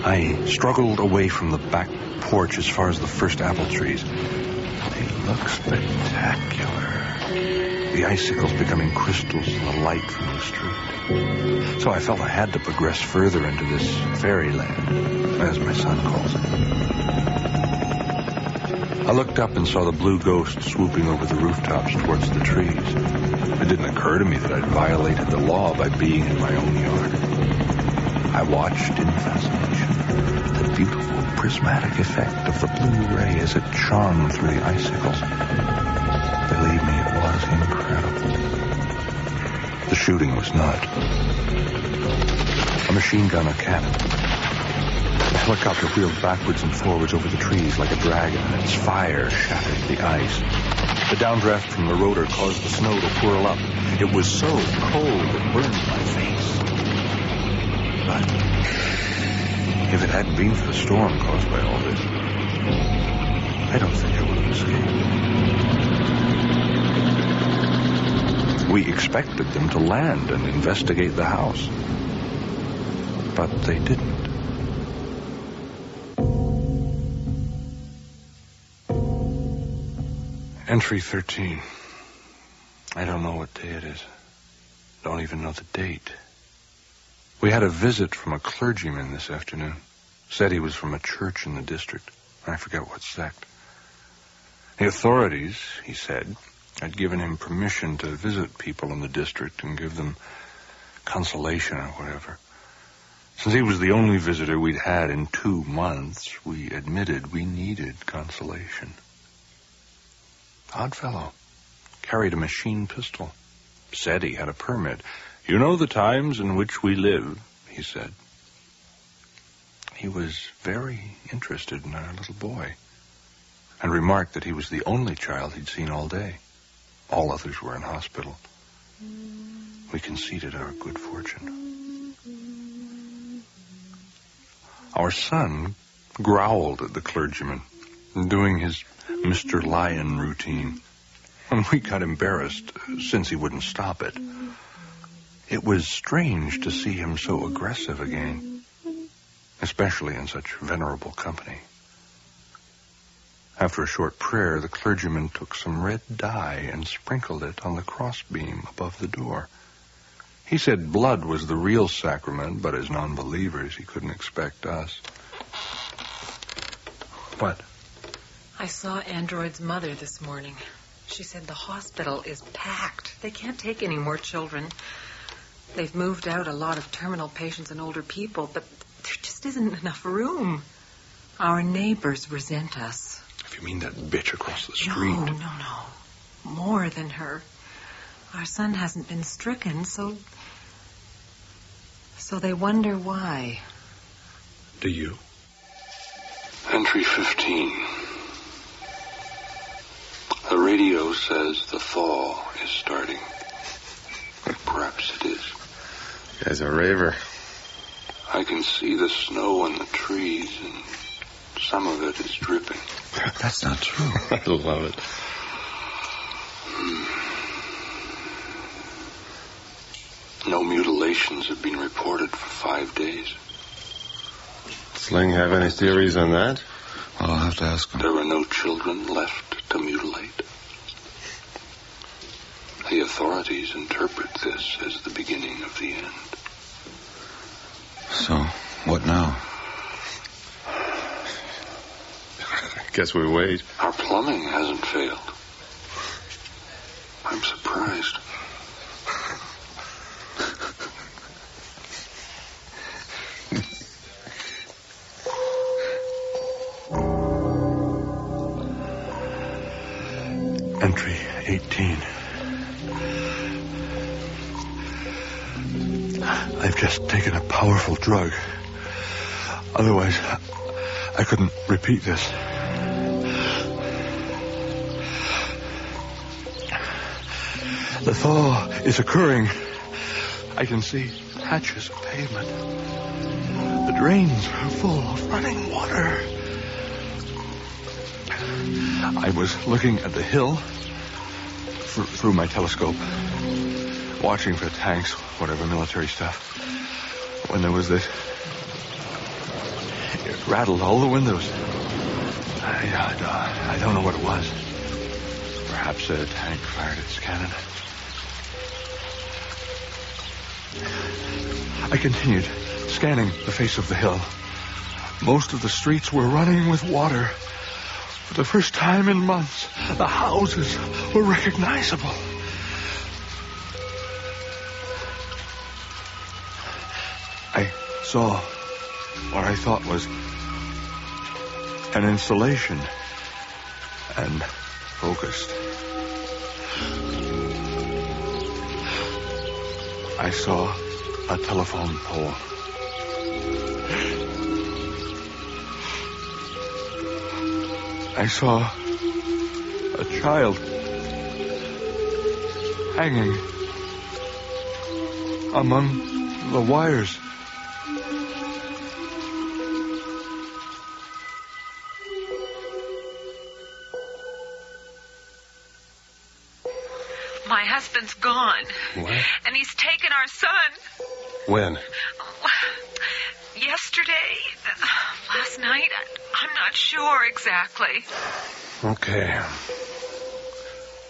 I struggled away from the back porch as far as the first apple trees. They look spectacular. The icicles becoming crystals in the light from the street. So I felt I had to progress further into this fairyland, as my son calls it. I looked up and saw the Blue Ghost swooping over the rooftops towards the trees. It didn't occur to me that I'd violated the law by being in my own yard. I watched in fascination the beautiful prismatic effect of the blue ray as it shone through the icicles. Believe me, it was incredible. The shooting was not. A machine gun or cannon. The helicopter wheeled backwards and forwards over the trees like a dragon, and its fire shattered the ice. The downdraft from the rotor caused the snow to whirl up. It was so cold it burned my face. But if it hadn't been for the storm caused by all this, I don't think I would have escaped. We expected them to land and investigate the house, but they didn't. Entry 13. I don't know what day it is. Don't even know the date. We had a visit from a clergyman this afternoon. Said he was from a church in the district. I forget what sect. The authorities, he said, had given him permission to visit people in the district and give them consolation or whatever. Since he was the only visitor we'd had in 2 months, we admitted we needed consolation. Odd fellow. Carried a machine pistol. Said he had a permit. You know the times in which we live, he said. He was very interested in our little boy, and remarked that he was the only child he'd seen all day. All others were in hospital. We conceded our good fortune. Our son growled at the clergyman, doing his Mr. Lion routine, and we got embarrassed since he wouldn't stop it. It was strange to see him so aggressive again, especially in such venerable company. After a short prayer, the clergyman took some red dye and sprinkled it on the crossbeam above the door. He said blood was the real sacrament, but as non-believers, he couldn't expect us. What? I saw Android's mother this morning. She said the hospital is packed. They can't take any more children. They've moved out a lot of terminal patients and older people, but there just isn't enough room. Our neighbors resent us. If you mean that bitch across the street. No. More than her. Our son hasn't been stricken, so they wonder why. Do you? Entry 15. The radio says the thaw is starting. Perhaps it is. You guys are a raver. I can see the snow on the trees, and some of it is dripping. That's not true. I love it. No mutilations have been reported for 5 days. Sling have any theories on that? Well, I'll have to ask him. There are no children left to mutilate. The authorities interpret this as the beginning of the end. So, what now? Guess we wait. Our plumbing hasn't failed. I'm surprised. Entry 18. I've just taken a powerful drug. Otherwise, I couldn't repeat this. The thaw is occurring. I can see patches of pavement. The drains are full of running water. I was looking at the hill through my telescope, watching for tanks, whatever military stuff, when there was this. It rattled all the windows. I don't know what it was. Perhaps a tank fired its cannon. I continued scanning the face of the hill. Most of the streets were running with water. For the first time in months, the houses were recognizable. I saw what I thought was an installation and focused. I saw a telephone pole. I saw a child hanging among the wires. My husband's gone. What? And he's taken our son. When? Yesterday, last night, I'm not sure exactly. Okay.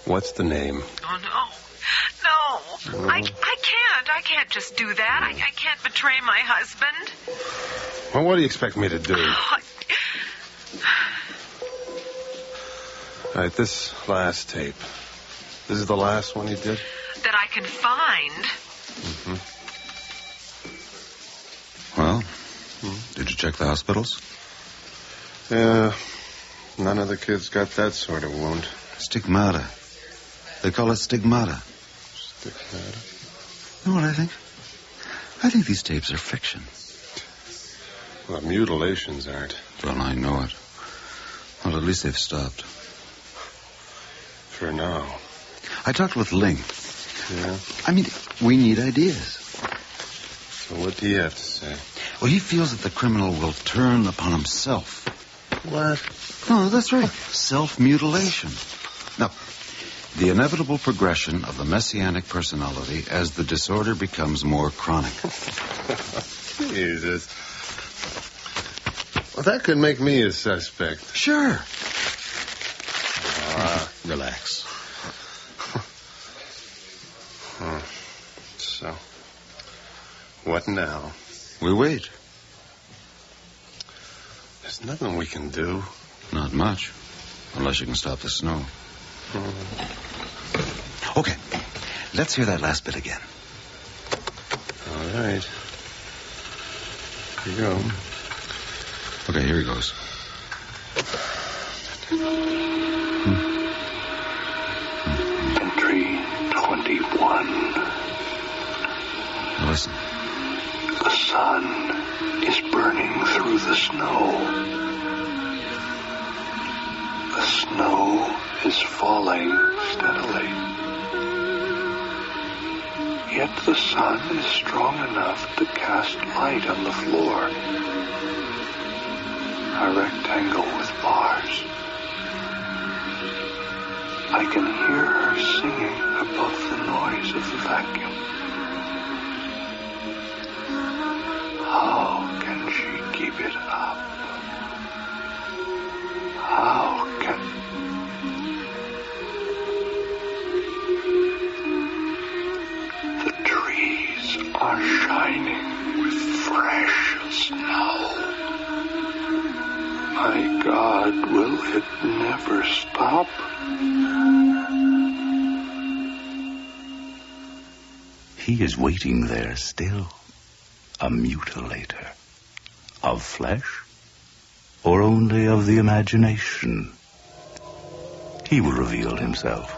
What's the name? Oh, no. I can't just do that. I can't betray my husband. Well, what do you expect me to do? All right, this last tape. This is the last one you did? That I can find. Mm-hmm. Well, did you check the hospitals? Yeah, none of the kids got that sort of wound. Stigmata. They call it stigmata. Stigmata? You know what I think? I think these tapes are fiction. Well, mutilations aren't. Well, I know it. Well, at least they've stopped. For now. I talked with Ling. Yeah? I mean, we need ideas. So what do you have to say? Well, he feels that the criminal will turn upon himself. What? No, that's right. Self-mutilation. Now, the inevitable progression of the messianic personality as the disorder becomes more chronic. Jesus. Well, that could make me a suspect. Sure. Relax. So, what now? We wait. There's nothing we can do. Not much. Unless you can stop the snow. Okay. Let's hear that last bit again. All right. Here you go. Okay, here he goes. Entry 21. Now listen. The sun is burning through the snow. The snow is falling steadily. Yet the sun is strong enough to cast light on the floor. A rectangle with bars. I can hear her singing above the noise of the vacuum. How can she keep it up? How can... The trees are shining with fresh snow. My God, will it never stop? He is waiting there still, a mutilator. Of flesh, or only of the imagination? He will reveal himself,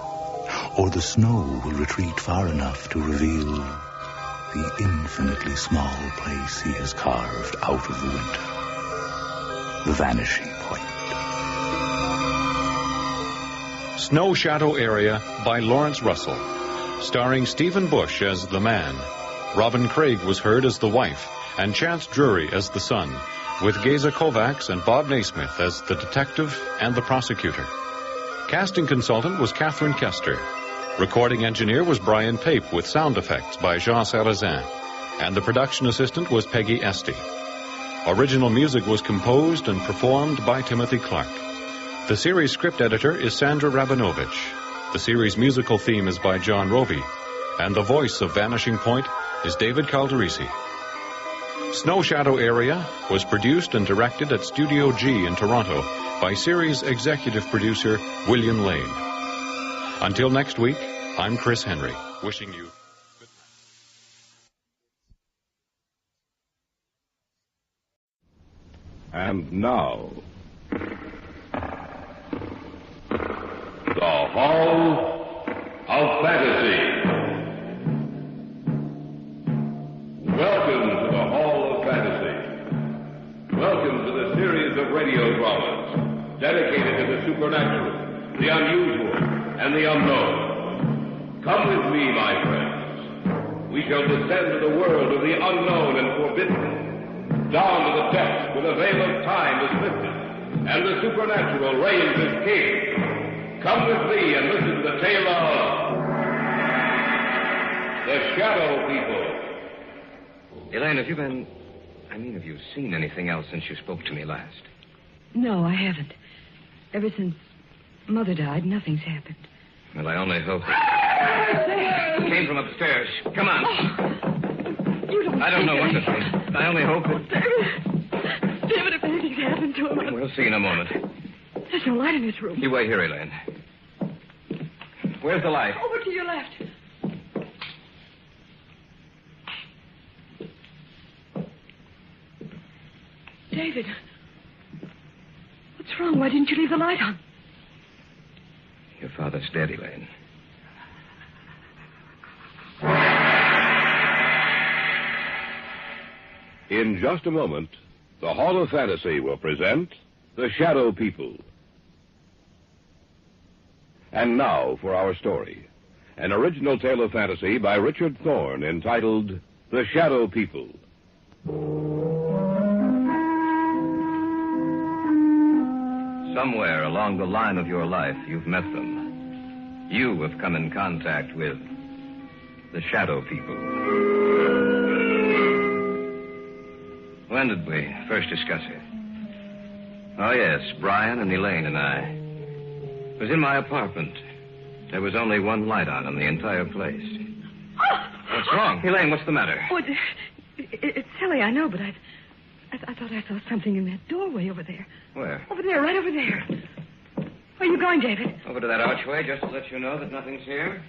or the snow will retreat far enough to reveal the infinitely small place he has carved out of the winter. The Vanishing Point. Snow Shadow Area by Lawrence Russell. Starring Stephen Bush as the man. Robin Craig was heard as the wife, and Chance Drury as the son, with Geza Kovacs and Bob Naismith as the detective and the prosecutor. Casting consultant was Catherine Kester. Recording engineer was Brian Pape, with sound effects by Jean Sarrazin, and the production assistant was Peggy Esty. Original music was composed and performed by Timothy Clark. The series script editor is Sandra Rabinovich. The series musical theme is by John Roby, and the voice of Vanishing Point is David Calderisi. Snow Shadow Area was produced and directed at Studio G in Toronto by series executive producer William Lane. Until next week, I'm Chris Henry, wishing you... And now, the Hall of Fantasy. Welcome to the Hall of Fantasy. Welcome to the series of radio dramas dedicated to the supernatural, the unusual, and the unknown. Come with me, my friends. We shall descend to the world of the unknown and forbidden, down to the depths where the veil of time is lifted, and the supernatural reigns as king. Come with me and listen to the tale of the Shadow People. Elaine, have you seen anything else since you spoke to me last? No, I haven't. Ever since Mother died, nothing's happened. Well, I only hope it came from upstairs. Come on. Oh, you don't I don't know what to think. I only hope it... David, if anything's happened to him... We'll see in a moment. There's no light in this room. You wait here, Elaine. Where's the light? Over to your left. David. What's wrong? Why didn't you leave the light on? Your father's dead, Elaine. In just a moment, the Hall of Fantasy will present The Shadow People. And now for our story. An original tale of fantasy by Richard Thorne entitled The Shadow People. Somewhere along the line of your life, you've met them. You have come in contact with the Shadow People. When did we first discuss it? Oh, yes, Brian and Elaine and I. It was in my apartment. There was only one light on in the entire place. What's wrong? Elaine, what's the matter? Oh, it's silly, I know, but I thought I saw something in that doorway over there. Where? Over there, right over there. Where are you going, David? Over to that archway, just to let you know that nothing's here.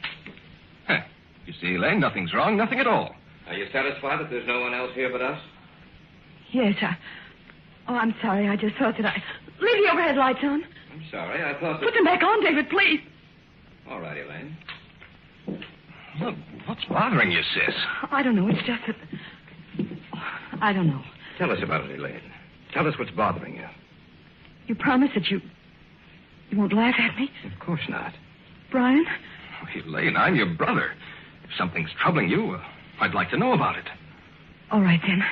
Huh. You see, Elaine, nothing's wrong, nothing at all. Are you satisfied that there's no one else here but us? Yes, I'm sorry. I just thought that Leave the overhead lights on. I'm sorry, I thought that... Put them back on, David, please. All right, Elaine. Look, what's bothering you, sis? I don't know. It's just that... I don't know. Tell us about it, Elaine. Tell us what's bothering you. You promise that you won't laugh at me? Of course not. Brian? Oh, Elaine, I'm your brother. If something's troubling you, I'd like to know about it. All right, then.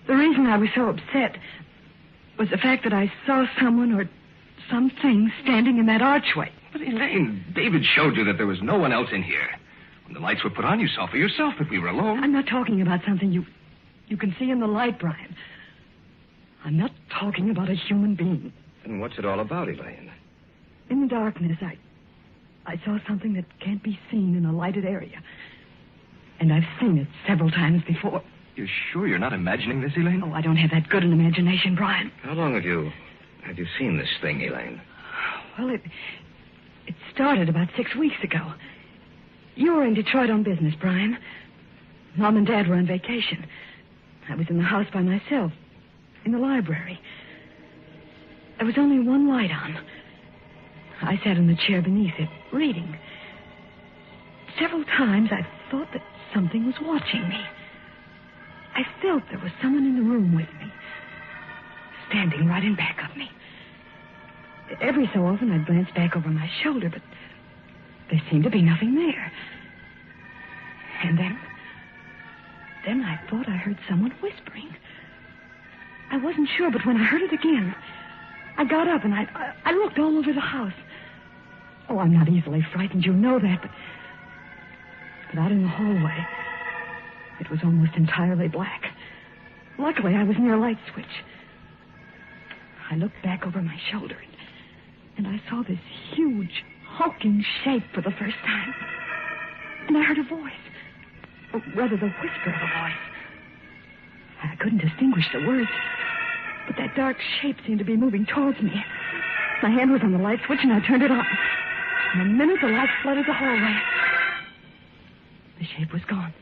The reason I was so upset was the fact that I saw someone or something standing in that archway. But, Elaine, David showed you that there was no one else in here. When the lights were put on, you saw for yourself that we were alone. I'm not talking about something you can see in the light, Brian. I'm not talking about a human being. Then what's it all about, Elaine? In the darkness, I saw something that can't be seen in a lighted area. And I've seen it several times before. You're sure you're not imagining this, Elaine? Oh, I don't have that good an imagination, Brian. How long have you seen this thing, Elaine? Well, it started about 6 weeks ago. You were in Detroit on business, Brian. Mom and Dad were on vacation. I was in the house by myself, in the library. There was only one light on. I sat in the chair beneath it, reading. Several times I thought that something was watching me. I felt there was someone in the room with me, standing right in back of me. Every so often I'd glance back over my shoulder, but there seemed to be nothing there. And then I thought I heard someone whispering. I wasn't sure, but when I heard it again, I got up and I looked all over the house. Oh, I'm not easily frightened, you know that, but out in the hallway, it was almost entirely black. Luckily, I was near a light switch. I looked back over my shoulder, and I saw this huge, hulking shape for the first time. And I heard a voice. Or rather, the whisper of a voice. I couldn't distinguish the words, but that dark shape seemed to be moving towards me. My hand was on the light switch, and I turned it on. In a minute, the light flooded the hallway. The shape was gone.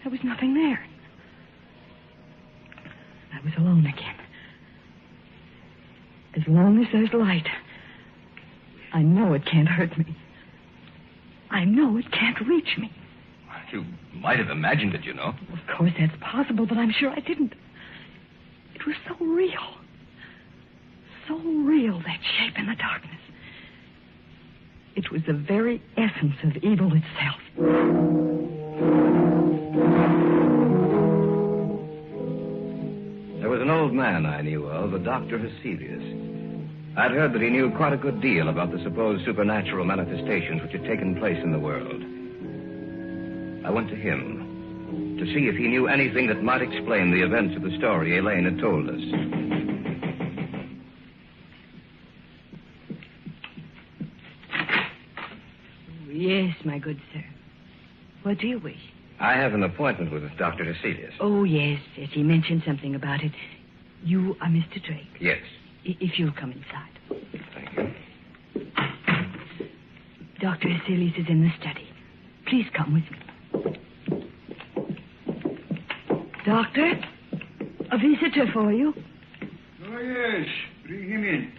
There was nothing there. I was alone again. As long as there's light, I know it can't hurt me. I know it can't reach me. You might have imagined it, you know. Of course, that's possible, but I'm sure I didn't. It was so real. So real, that shape in the darkness. It was the very essence of evil itself. There was an old man I knew of, a Dr. Heselius. I'd heard that he knew quite a good deal about the supposed supernatural manifestations which had taken place in the world. I went to him to see if he knew anything that might explain the events of the story Elaine had told us. Yes, my good sir. What do you wish? I have an appointment with Dr. Heselius. Oh, yes. He mentioned something about it. You are Mr. Drake? Yes. If you'll come inside. Thank you. Dr. Heselius is in the study. Please come with me. Doctor, a visitor for you. Oh, yes. Bring him in.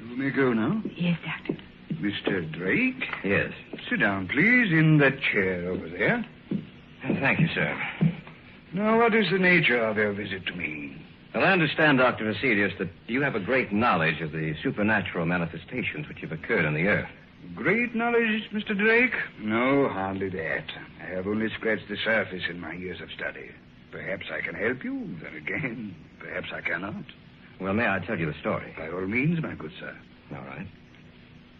You may go now. Yes, Doctor. Mr. Drake? Yes. Sit down, please, in that chair over there. thank you, sir. Now, what is the nature of your visit to me? Well, I understand, Dr. Vasilius, that you have a great knowledge of the supernatural manifestations which have occurred on the earth. Great knowledge, Mr. Drake? No, hardly that. I have only scratched the surface in my years of study. Perhaps I can help you. Then again, perhaps I cannot. Well, may I tell you the story? By all means, my good sir. All right.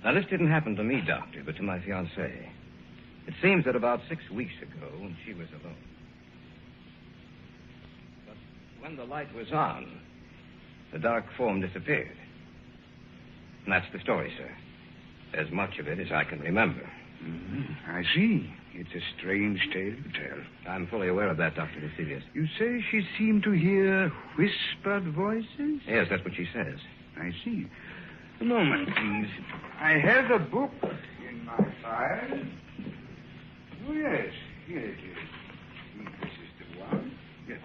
Now, this didn't happen to me, Doctor, but to my fiancée. It seems that about 6 weeks ago, when she was alone. But when the light was on, the dark form disappeared. And that's the story, sir. As much of it as I can remember. I see. It's a strange tale to tell. I'm fully aware of that, Dr. Vasilius. You say she seemed to hear whispered voices? Yes, that's what she says. I see. A moment, please. I have a book in my file. Oh, yes. Here it is. This is the one. Yes.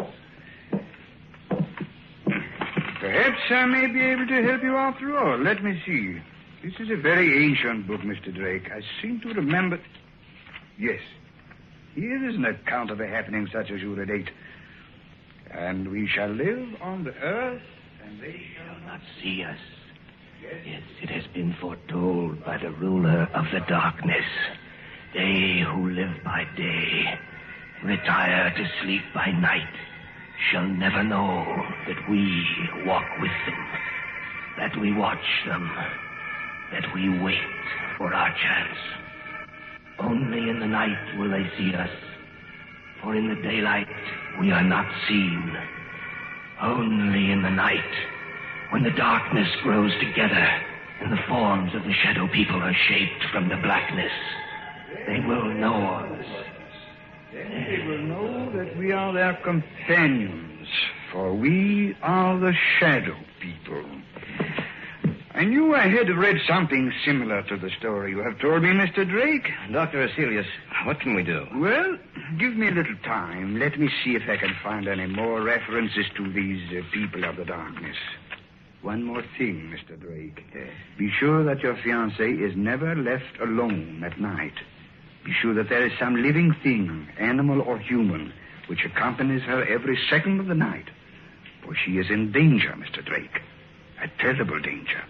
Perhaps I may be able to help you after all. Let me see. This is a very ancient book, Mr. Drake. I seem to remember... Yes. Here is an account of a happening such as you relate. And we shall live on the earth, and they shall not see us. Yes, it has been foretold by the ruler of the darkness. They who live by day, retire to sleep by night, shall never know that we walk with them, that we watch them, that we wait for our chance. Only in the night will they see us, for in the daylight we are not seen. Only in the night, when the darkness grows together and the forms of the shadow people are shaped from the blackness, they will know us. Then they will know that we are their companions, for we are the shadow people. I knew I had read something similar to the story you have told me, Mr. Drake. Dr. Vasilius, what can we do? Well, give me a little time. Let me see if I can find any more references to these people of the darkness. One more thing, Mr. Drake. Be sure that your fiancée is never left alone at night. Be sure that there is some living thing, animal or human, which accompanies her every second of the night. For she is in danger, Mr. Drake. A terrible danger.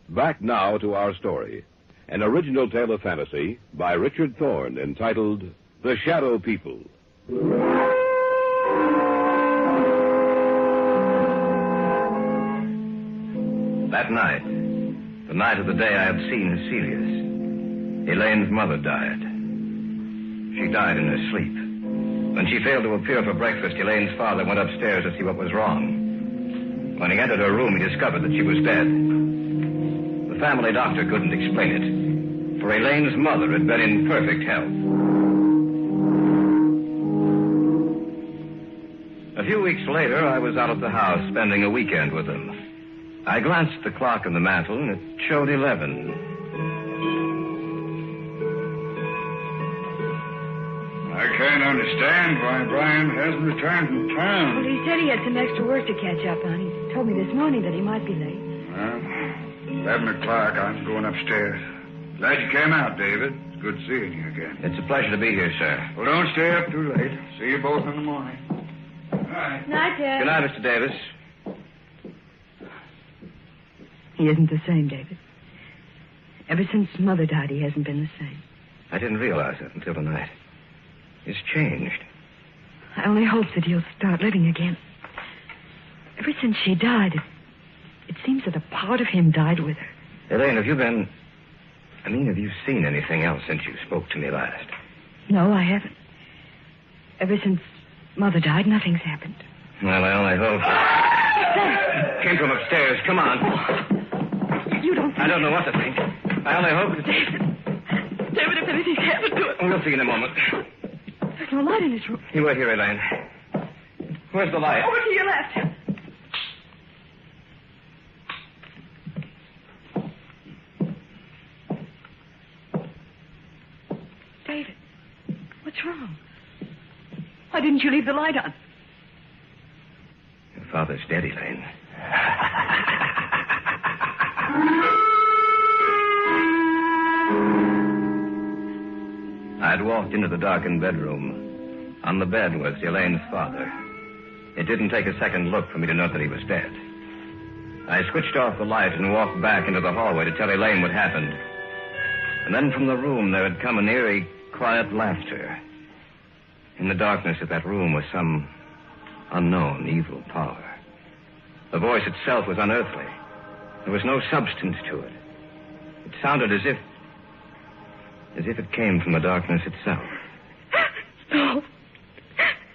Back now to our story. An original tale of fantasy by Richard Thorne entitled The Shadow People. That night, the night of the day I had seen Celia's, Elaine's mother died. She died in her sleep. When she failed to appear for breakfast, Elaine's father went upstairs to see what was wrong. When he entered her room, he discovered that she was dead. The family doctor couldn't explain it, for Elaine's mother had been in perfect health. A few weeks later, I was out at the house spending a weekend with them. I glanced at the clock on the mantel, and it showed 11. I can't understand why Brian hasn't returned from town. Well, he said he had some extra work to catch up on. He told me this morning that he might be late. Well, 11 o'clock, I'm going upstairs. Glad you came out, David. It's good seeing you again. It's a pleasure to be here, sir. Well, don't stay up too late. See you both in the morning. Good night. Night, Dad. Good night, Mr. Davis. He isn't the same, David. Ever since Mother died, he hasn't been the same. I didn't realize that until tonight. He's changed. I only hope that he'll start living again. Ever since she died, it seems that a part of him died with her. Elaine, have you seen anything else since you spoke to me last? No, I haven't. Ever since Mother died, nothing's happened. Well, I only hope. Came from upstairs. Come on. You don't think... I don't know what to think. I only hope that... David, if anything's happened to it... We'll see in a moment. There's no light in his room. You wait here, Elaine. Where's the light? Over to your left. David, what's wrong? Why didn't you leave the light on? Your father's dead, Elaine. walked into the darkened bedroom. On the bed was Elaine's father. It didn't take a second look for me to know that he was dead. I switched off the light and walked back into the hallway to tell Elaine what happened. And then from the room there had come an eerie, quiet laughter. In the darkness of that room was some unknown evil power. The voice itself was unearthly. There was no substance to it. It sounded as if it came from the darkness itself. No.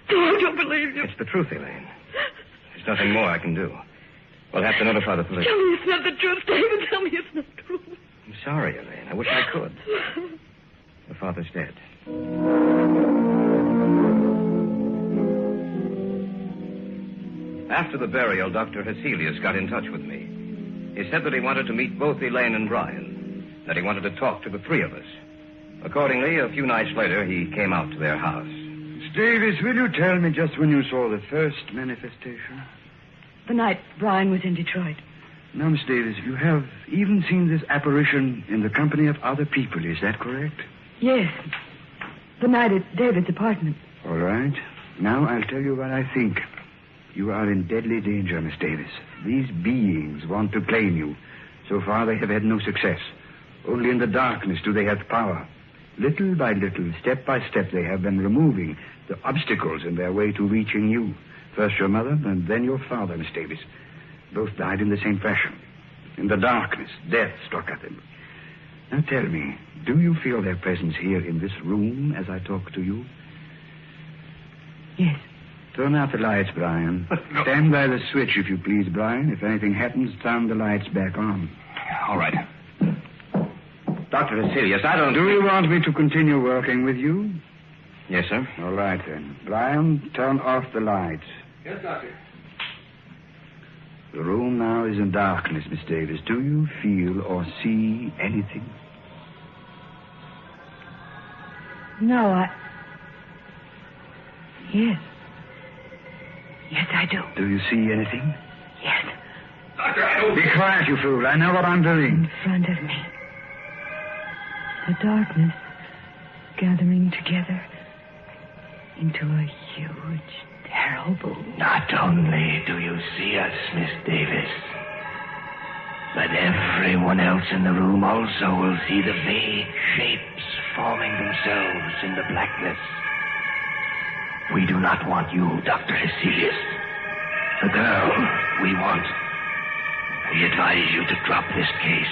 No, I don't believe you. It's the truth, Elaine. There's nothing more I can do. We'll have to notify the police. Tell me it's not the truth, David. Tell me it's not true. I'm sorry, Elaine. I wish I could. Your father's dead. After the burial, Dr. Heselius got in touch with me. He said that he wanted to meet both Elaine and Brian, that he wanted to talk to the three of us. Accordingly, a few nights later, he came out to their house. Miss Davis, will you tell me just when you saw the first manifestation? The night Brian was in Detroit. Now, Miss Davis, you have even seen this apparition in the company of other people, is that correct? Yes. The night at David's apartment. All right. Now I'll tell you what I think. You are in deadly danger, Miss Davis. These beings want to claim you. So far, they have had no success. Only in the darkness do they have power. Little by little, step by step, they have been removing the obstacles in their way to reaching you. First your mother, and then your father, Miss Davis. Both died in the same fashion. In the darkness, death struck at them. Now tell me, do you feel their presence here in this room as I talk to you? Yes. Turn out the lights, Brian. No. Stand by the switch, if you please, Brian. If anything happens, turn the lights back on. All right. Dr. Heselius, I don't... Do you want me to continue working with you? Yes, sir. All right, then. Brian, turn off the lights. Yes, Doctor. The room now is in darkness, Miss Davis. Do you feel or see anything? No, Yes. Yes, I do. Do you see anything? Yes. Doctor, I don't... Be quiet, you fool. I know what I'm doing. In front of me. The darkness gathering together into a huge, terrible... Not only do you see us, Miss Davis, but everyone else in the room also will see the vague shapes forming themselves in the blackness. We do not want you, Dr. Heselius. The girl we want. We advise you to drop this case.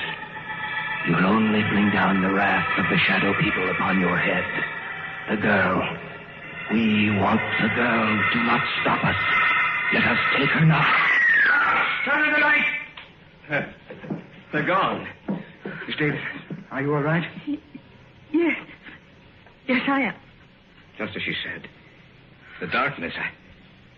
You'll only bring down the wrath of the shadow people upon your head. The girl. We want the girl. Do not stop us. Let us take her now. Turn on the light. They're gone. Miss Davis, are you all right? Yes. Yes, I am. Just as she said. The darkness.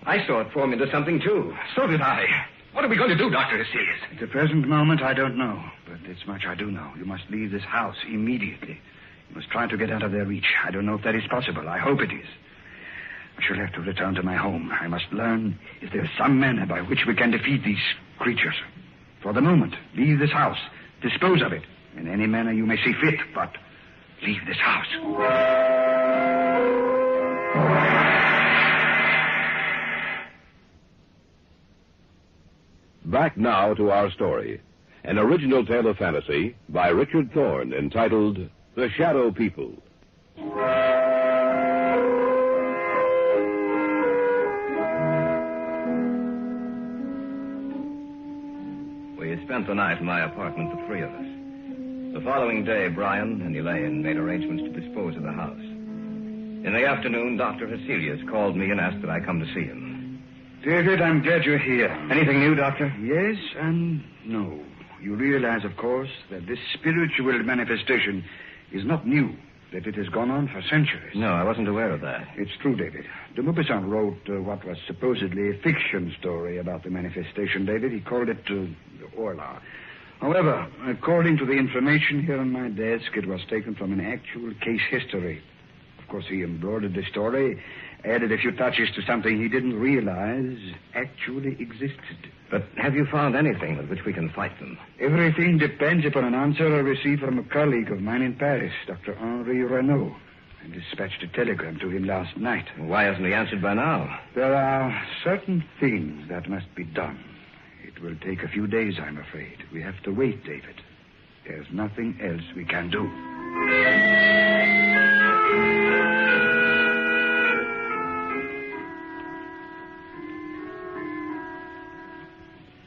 I saw it form into something, too. So did I. What are we going to do, Dr. Heselius? At the present moment, I don't know. But this much I do know. You must leave this house immediately. You must try to get out of their reach. I don't know if that is possible. I hope it is. I shall have to return to my home. I must learn if there is some manner by which we can defeat these creatures. For the moment, leave this house. Dispose of it in any manner you may see fit, but leave this house. Back now to our story. An original tale of fantasy by Richard Thorne entitled The Shadow People. We had spent the night in my apartment, the three of us. The following day, Brian and Elaine made arrangements to dispose of the house. In the afternoon, Dr. Heselius called me and asked that I come to see him. David, I'm glad you're here. Anything new, Doctor? Yes and no. You realize, of course, that this spiritual manifestation is not new, that it has gone on for centuries. No, I wasn't aware of that. It's true, David. De Maupassant wrote what was supposedly a fiction story about the manifestation, David. He called it the Orla. However, according to the information here on my desk, it was taken from an actual case history. Of course, he embroidered the story, added a few touches to something he didn't realize actually existed. But have you found anything with which we can fight them? Everything depends upon an answer I received from a colleague of mine in Paris, Dr. Henri Renaud. and dispatched a telegram to him last night. Why hasn't he answered by now? There are certain things that must be done. It will take a few days, I'm afraid. We have to wait, David. There's nothing else we can do.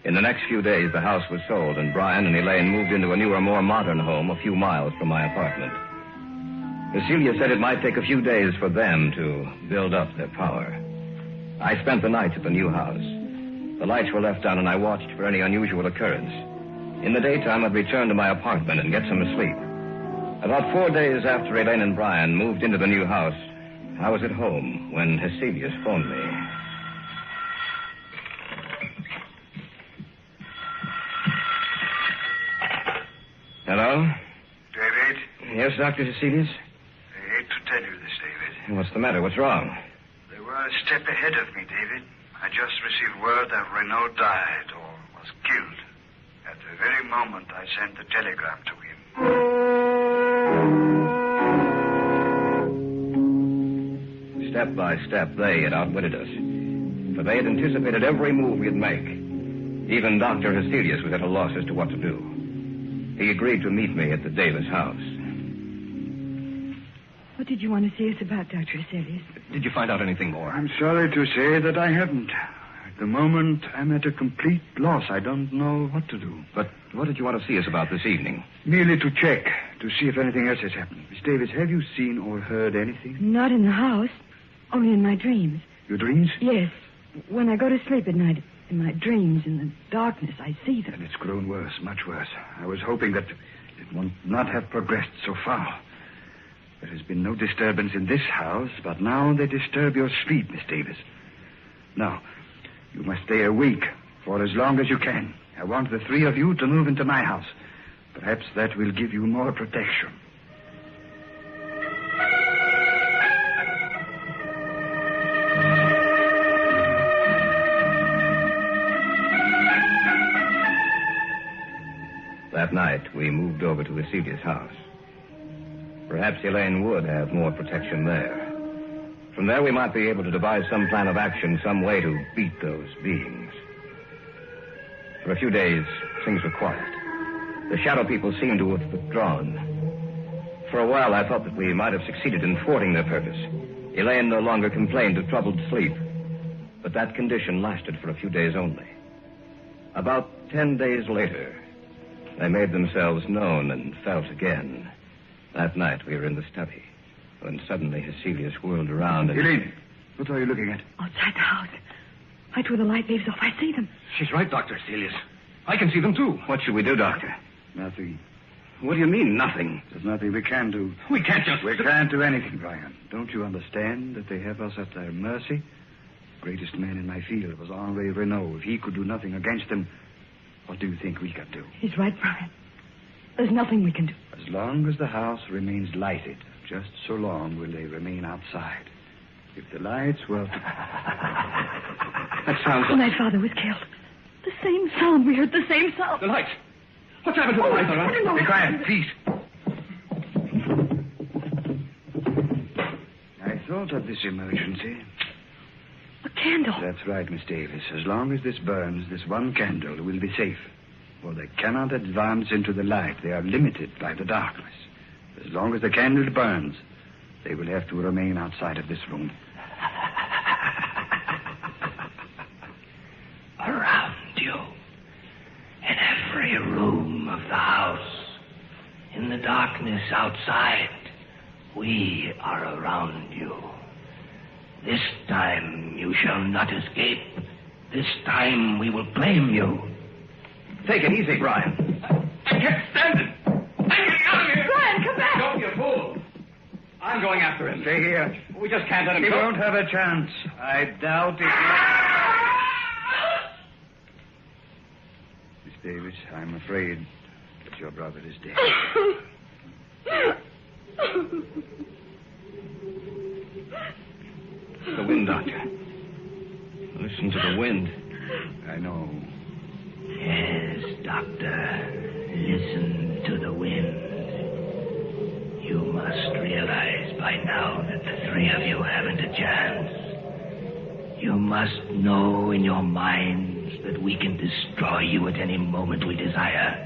In the next few days, the house was sold, and Brian and Elaine moved into a newer, more modern home a few miles from my apartment. Cecilia said it might take a few days for them to build up their power. I spent the nights at the new house. The lights were left on, and I watched for any unusual occurrence. In the daytime, I'd return to my apartment and get some sleep. About 4 days after Elaine and Brian moved into the new house, I was at home when Heselius phoned me. Hello? David? Yes, Dr. Heselius? I hate to tell you this, David. What's the matter? What's wrong? They were a step ahead of me, David. I just received word that Renault died or was killed. At the very moment I sent the telegram to him. Step by step, they had outwitted us. For they had anticipated every move we'd make. Even Dr. Heselius was at a loss as to what to do. He agreed to meet me at the Davis house. What did you want to see us about, Dr. Heselius? Did you find out anything more? I'm sorry to say that I haven't. At the moment, I'm at a complete loss. I don't know what to do. But what did you want to see us about this evening? Merely to check, to see if anything else has happened. Miss Davis, have you seen or heard anything? Not in the house, only in my dreams. Your dreams? Yes. When I go to sleep at night, in my dreams, in the darkness, I see them. And it's grown worse, much worse. I was hoping that it would not have progressed so far. There has been no disturbance in this house, but now they disturb your sleep, Miss Davis. Now, you must stay awake for as long as you can. I want the three of you to move into my house. Perhaps that will give you more protection. That night, we moved over to Heselius' house. Perhaps Elaine would have more protection there. From there, we might be able to devise some plan of action, some way to beat those beings. For a few days, things were quiet. The shadow people seemed to have withdrawn. For a while, I thought that we might have succeeded in thwarting their purpose. Elaine no longer complained of troubled sleep. But that condition lasted for a few days only. About 10 days later, they made themselves known and felt again. That night, we were in the study, when suddenly Heselius whirled around and... Elaine, what are you looking at? Outside the house. Right where the light leaves off, I see them. She's right, Dr. Heselius. I can see them, too. What should we do, Doctor? Nothing. What do you mean, nothing? There's nothing we can do. We can't just... We can't do anything, Brian. Don't you understand that they have us at their mercy? The greatest man in my field was Henri Renault. If he could do nothing against them, what do you think we could do? He's right, Brian. There's nothing we can do. As long as the house remains lighted, just so long will they remain outside. If the lights were to... That sounds... When my father was killed. The same sound. We heard the same sound. The lights. What's happened to the lights, all right? Be quiet, please. I thought of this emergency. A candle. That's right, Miss Davis. As long as this burns, this one candle will be safe. For they cannot advance into the light. They are limited by the darkness. As long as the candle burns, they will have to remain outside of this room. Around you, in every room of the house, in the darkness outside, we are around you. This time you shall not escape. This time we will blame you. Take it easy, Brian. I can't stand it. I'm getting out of here. Brian, come back. Don't be a fool. I'm going after him. Stay here. We just can't let him He go. won't have a chance. I doubt it. Miss Davis, I'm afraid that your brother is dead. The wind, Doctor. Listen to the wind. I know. Yes, Doctor. Listen to the wind. You must realize, by now that the three of you haven't a chance. You must know in your minds that we can destroy you at any moment we desire.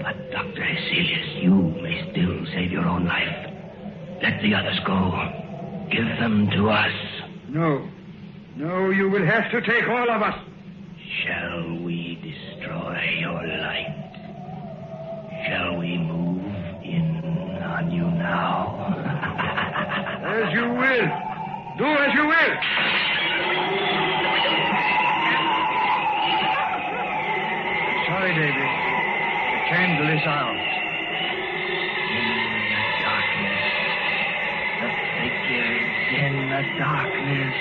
But, Dr. Heselius, you may still save your own life. Let the others go. Give them to us. No. No, you will have to take all of us. Shall we destroy your light? Shall we move in on you now? As you will. Do as you will. Sorry, David. The candle is out. In the darkness.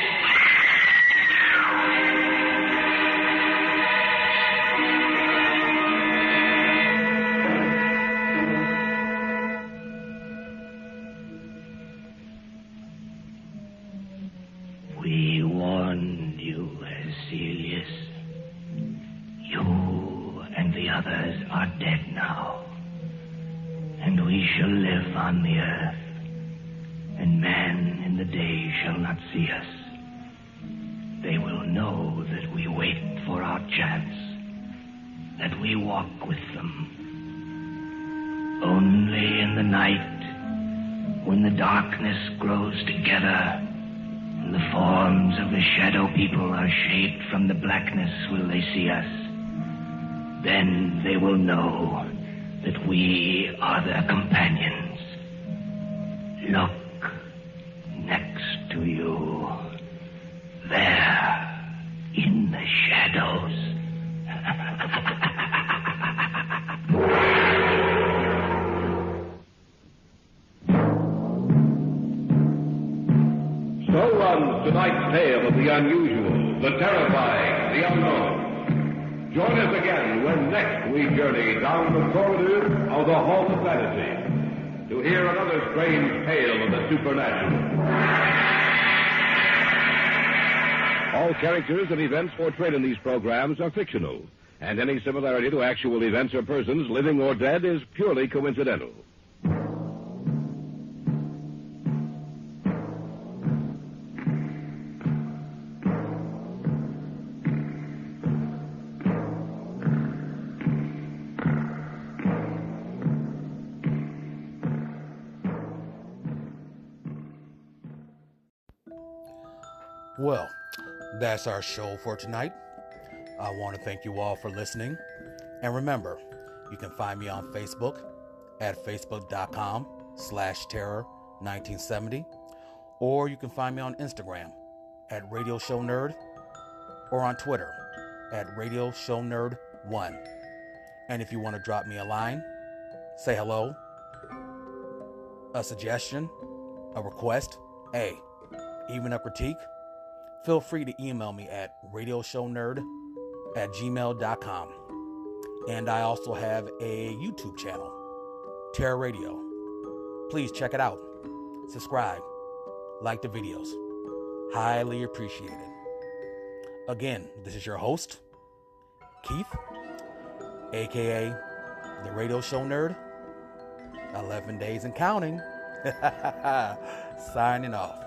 We warned you, Heselius. You and the others are dead now. And we shall live on the earth. And man in the day shall not see us. They will know that we wait for our chance, that we walk with them. Only in the night, when the darkness grows together, and the forms of the shadow people are shaped from the blackness, will they see us. Then they will know that we are their companions. Look. Next to you, there, in the shadows. So runs tonight's tale of the unusual, the terrifying, the unknown. Join us again when next we journey down the corridors of the Hall of Fantasy to hear another strange tale of the supernatural. All characters and events portrayed in these programs are fictional, and any similarity to actual events or persons, living or dead, is purely coincidental. Well, that's our show for tonight. I want to thank you all for listening. And remember, you can find me on Facebook at facebook.com/terror1970, or you can find me on Instagram at Radio Show Nerd, or on Twitter at Radio Show Nerd 1. And if you want to drop me a line, say hello, a suggestion, a request, even a critique, feel free to email me at radioshownerd@gmail.com. And I also have a YouTube channel, Terror Radio. Please check it out. Subscribe. Like the videos. Highly appreciated. Again, this is your host, Keith, a.k.a. the Radio Show Nerd. 11 days and counting. Signing off.